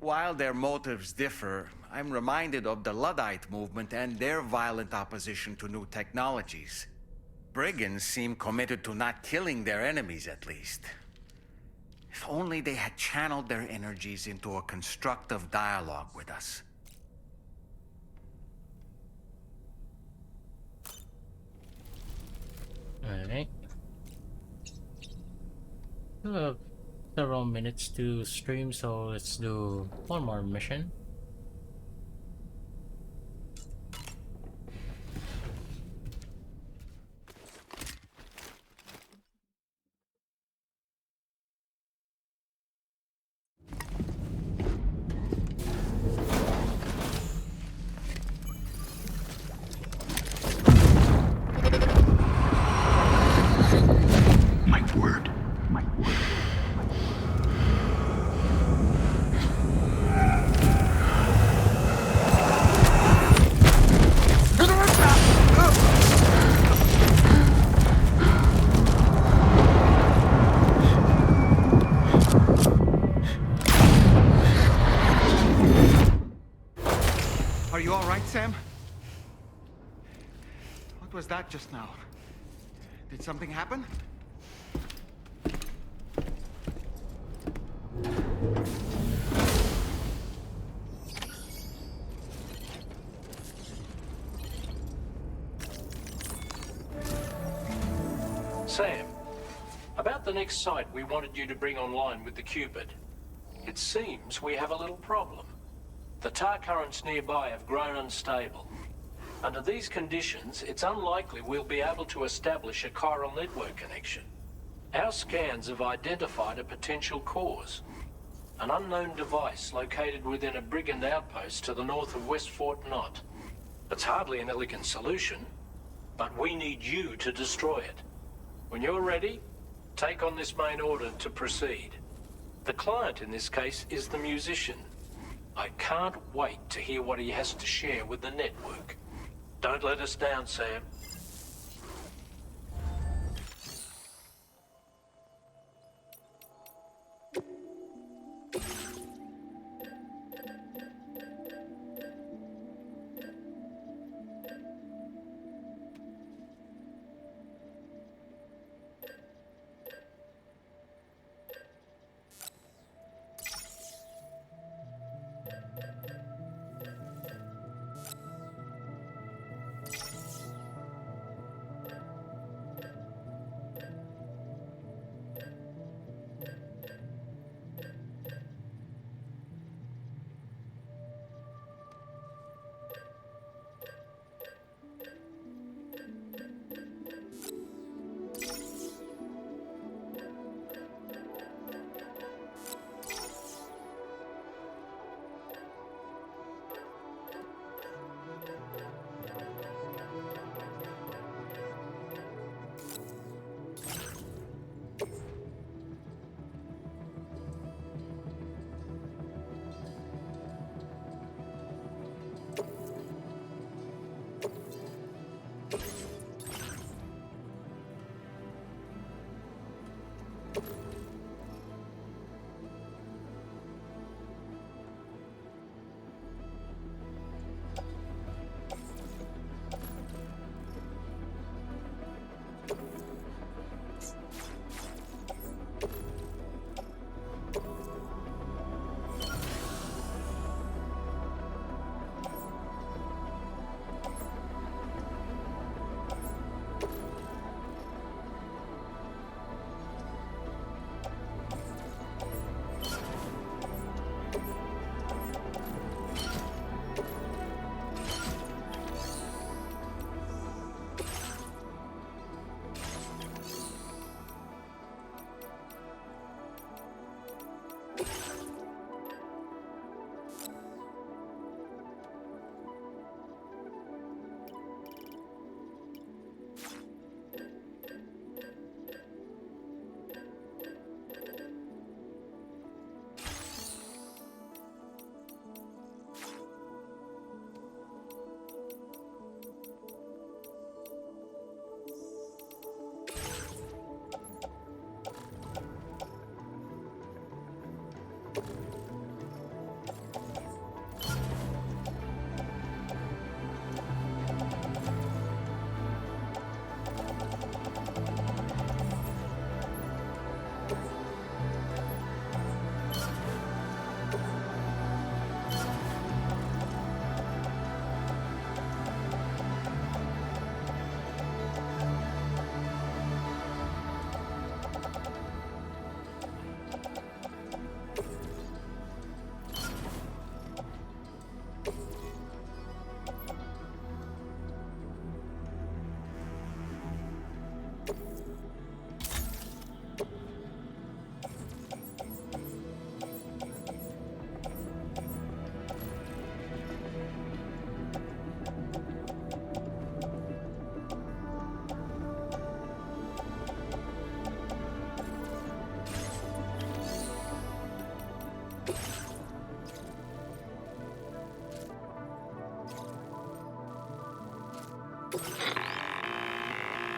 While their motives differ, I'm reminded of the Luddite movement and their violent opposition to new technologies. Brigands seem committed to not killing their enemies, at least. If only they had channeled their energies into a constructive dialogue with us. Alright. We have several minutes to stream, so let's do one more mission. My word. Are you all right, Sam? What was that just now? Did something happen? Sam, about the next site we wanted you to bring online with the Cupid. It seems we have a little problem. The tar currents nearby have grown unstable. Under these conditions, it's unlikely we'll be able to establish a chiral network connection. Our scans have identified a potential cause. An unknown device located within a brigand outpost to the north of West Fort Knott. It's hardly an elegant solution, but we need you to destroy it. When you're ready, take on this main order to proceed. The client in this case is the musician. I can't wait to hear what he has to share with the network. Don't let us down, Sam.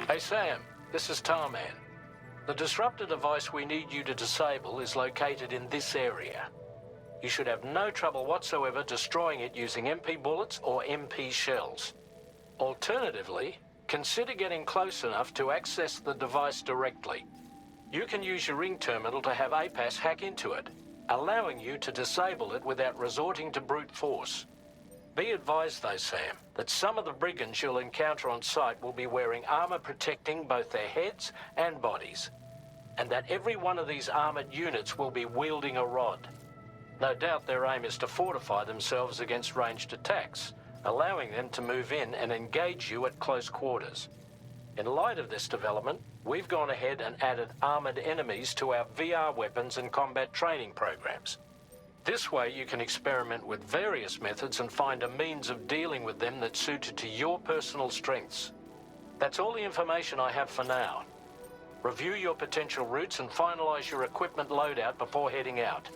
Hey Sam, this is Tarman. The disruptor device we need you to disable is located in this area. You should have no trouble whatsoever destroying it using MP bullets or MP shells. Alternatively, consider getting close enough to access the device directly. You can use your ring terminal to have APAS hack into it, allowing you to disable it without resorting to brute force. Be advised though, Sam, that some of the brigands you'll encounter on site will be wearing armor protecting both their heads and bodies, and that every one of these armored units will be wielding a rod. No doubt their aim is to fortify themselves against ranged attacks, allowing them to move in and engage you at close quarters. In light of this development, we've gone ahead and added armored enemies to our VR weapons and combat training programs. This way you can experiment with various methods and find a means of dealing with them that's suited to your personal strengths. That's all the information I have for now. Review your potential routes and finalize your equipment loadout before heading out.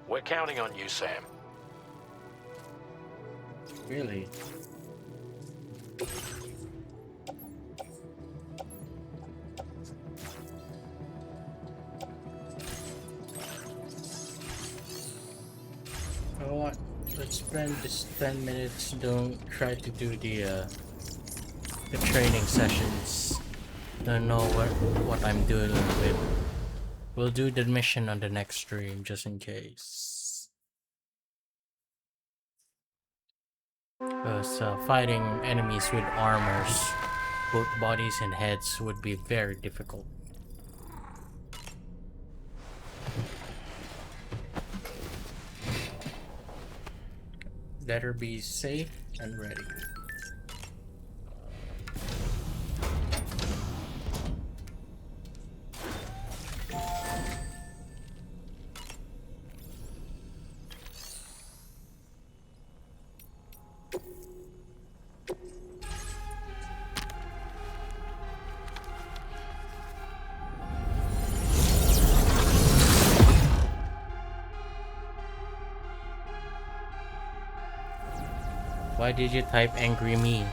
We're counting on you, Sam. Really? You know what? Let's spend this 10 minutes. Don't try to do the training sessions. Don't know what I'm doing with. We'll do the mission on the next stream just in case. Because fighting enemies with armors, both bodies and heads, would be very difficult. Better be safe and ready. Why did you type angry me?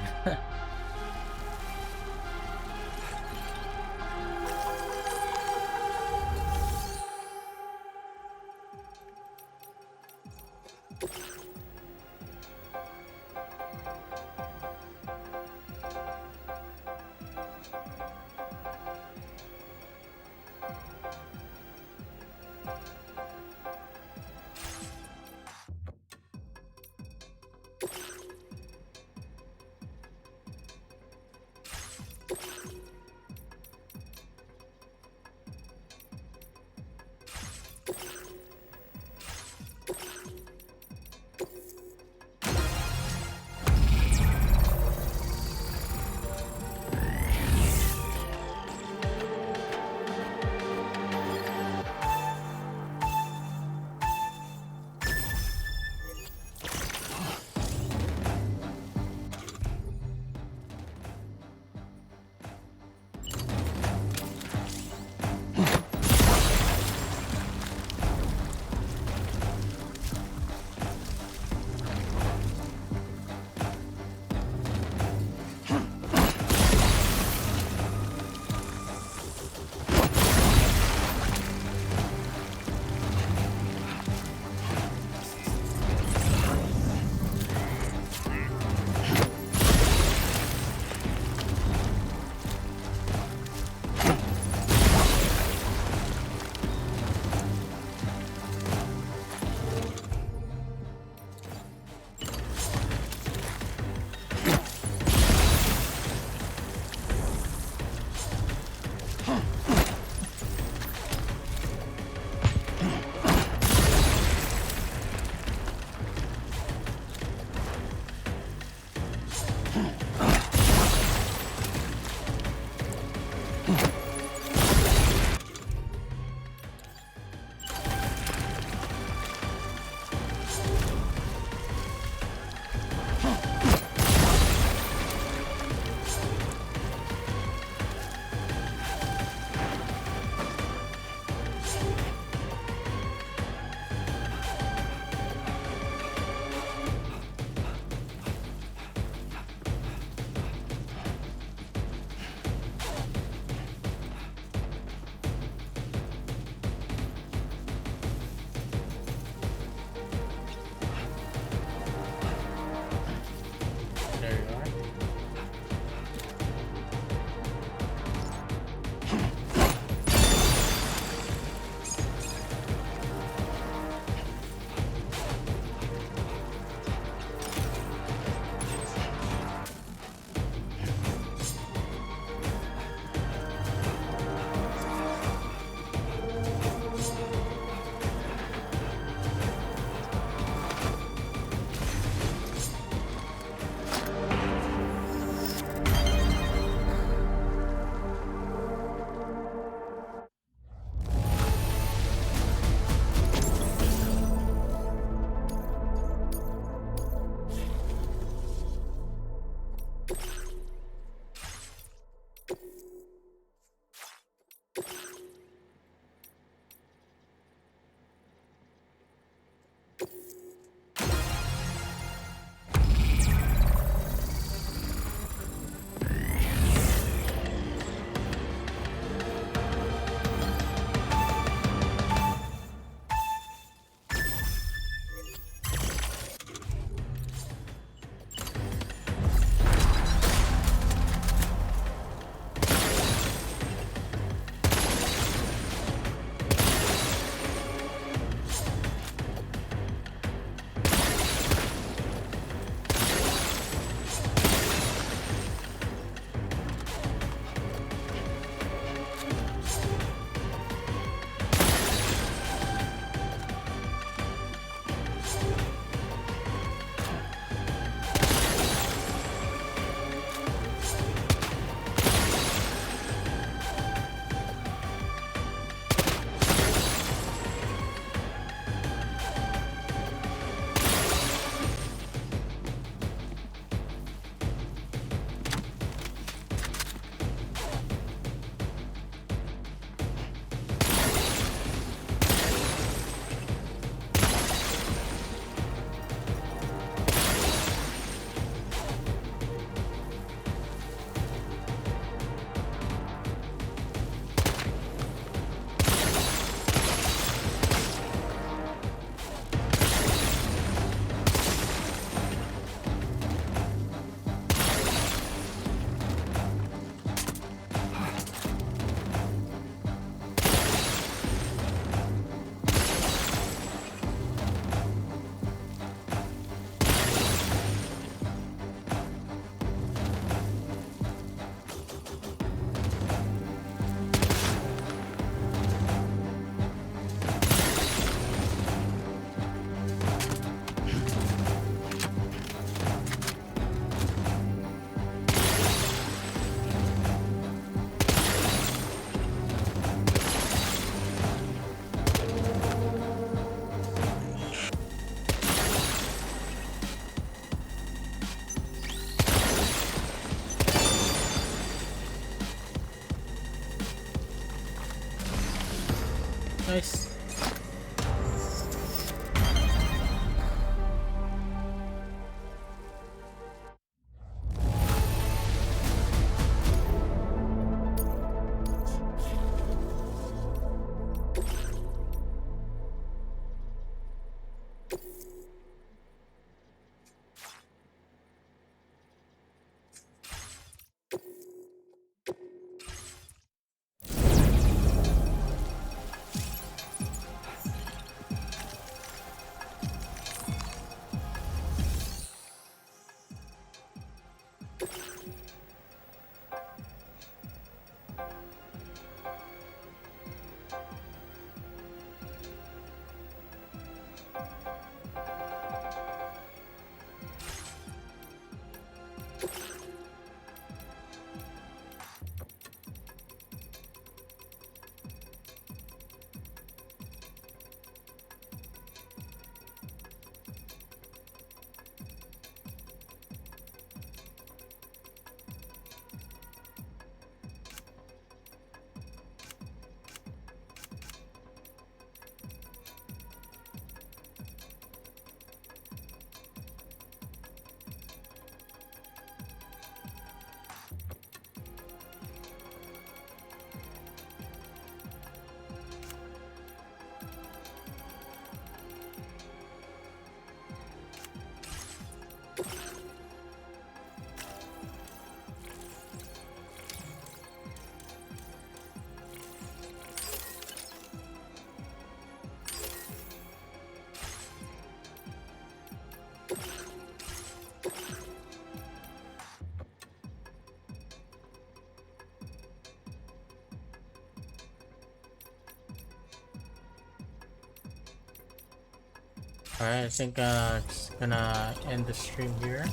Alright, I think it's gonna end the stream here.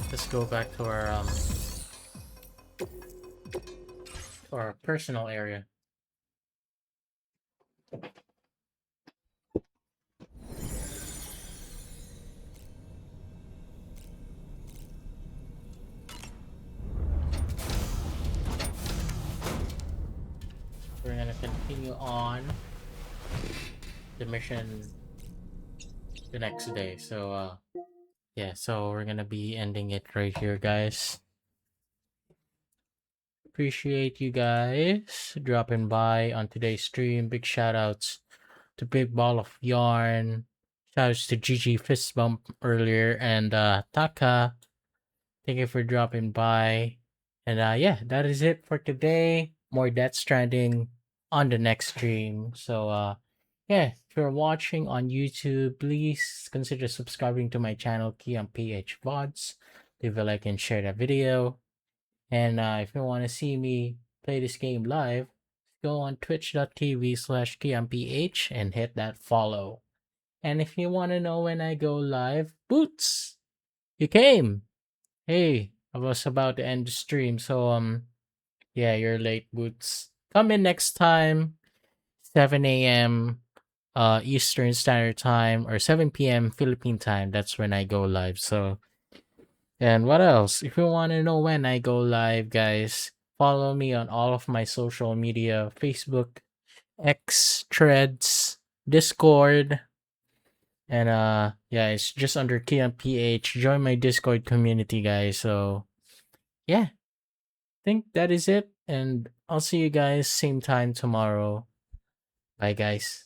Let's go back to our personal area. We're gonna continue on the mission the next day. So yeah, so we're gonna be ending it right here, guys. Appreciate you guys dropping by on today's stream. Big shout outs to Big Ball of Yarn. Shout outs to GG Fist Bump earlier and Taka. Thank you for dropping by. And yeah, that is it for today. More Death Stranding on the next stream. So yeah, if you're watching on YouTube, please consider subscribing to my channel, Keon PH VODs. Leave a like and share the video. And if you want to see me play this game live, go on twitch.tv/KeonPH and hit that follow. And if you want to know when I go live, Boots, you came. Hey, I was about to end the stream, so yeah, you're late, Boots. Come in next time, 7 a.m. Eastern Standard Time or 7 p.m. Philippine time. That's when I go live. So, and what else? If you want to know when I go live, guys, follow me on all of my social media: Facebook, X, Threads, Discord, and yeah, it's just under Keon PH. Join my Discord community, guys. So yeah, think that is it. And I'll see you guys same time tomorrow. Bye, guys.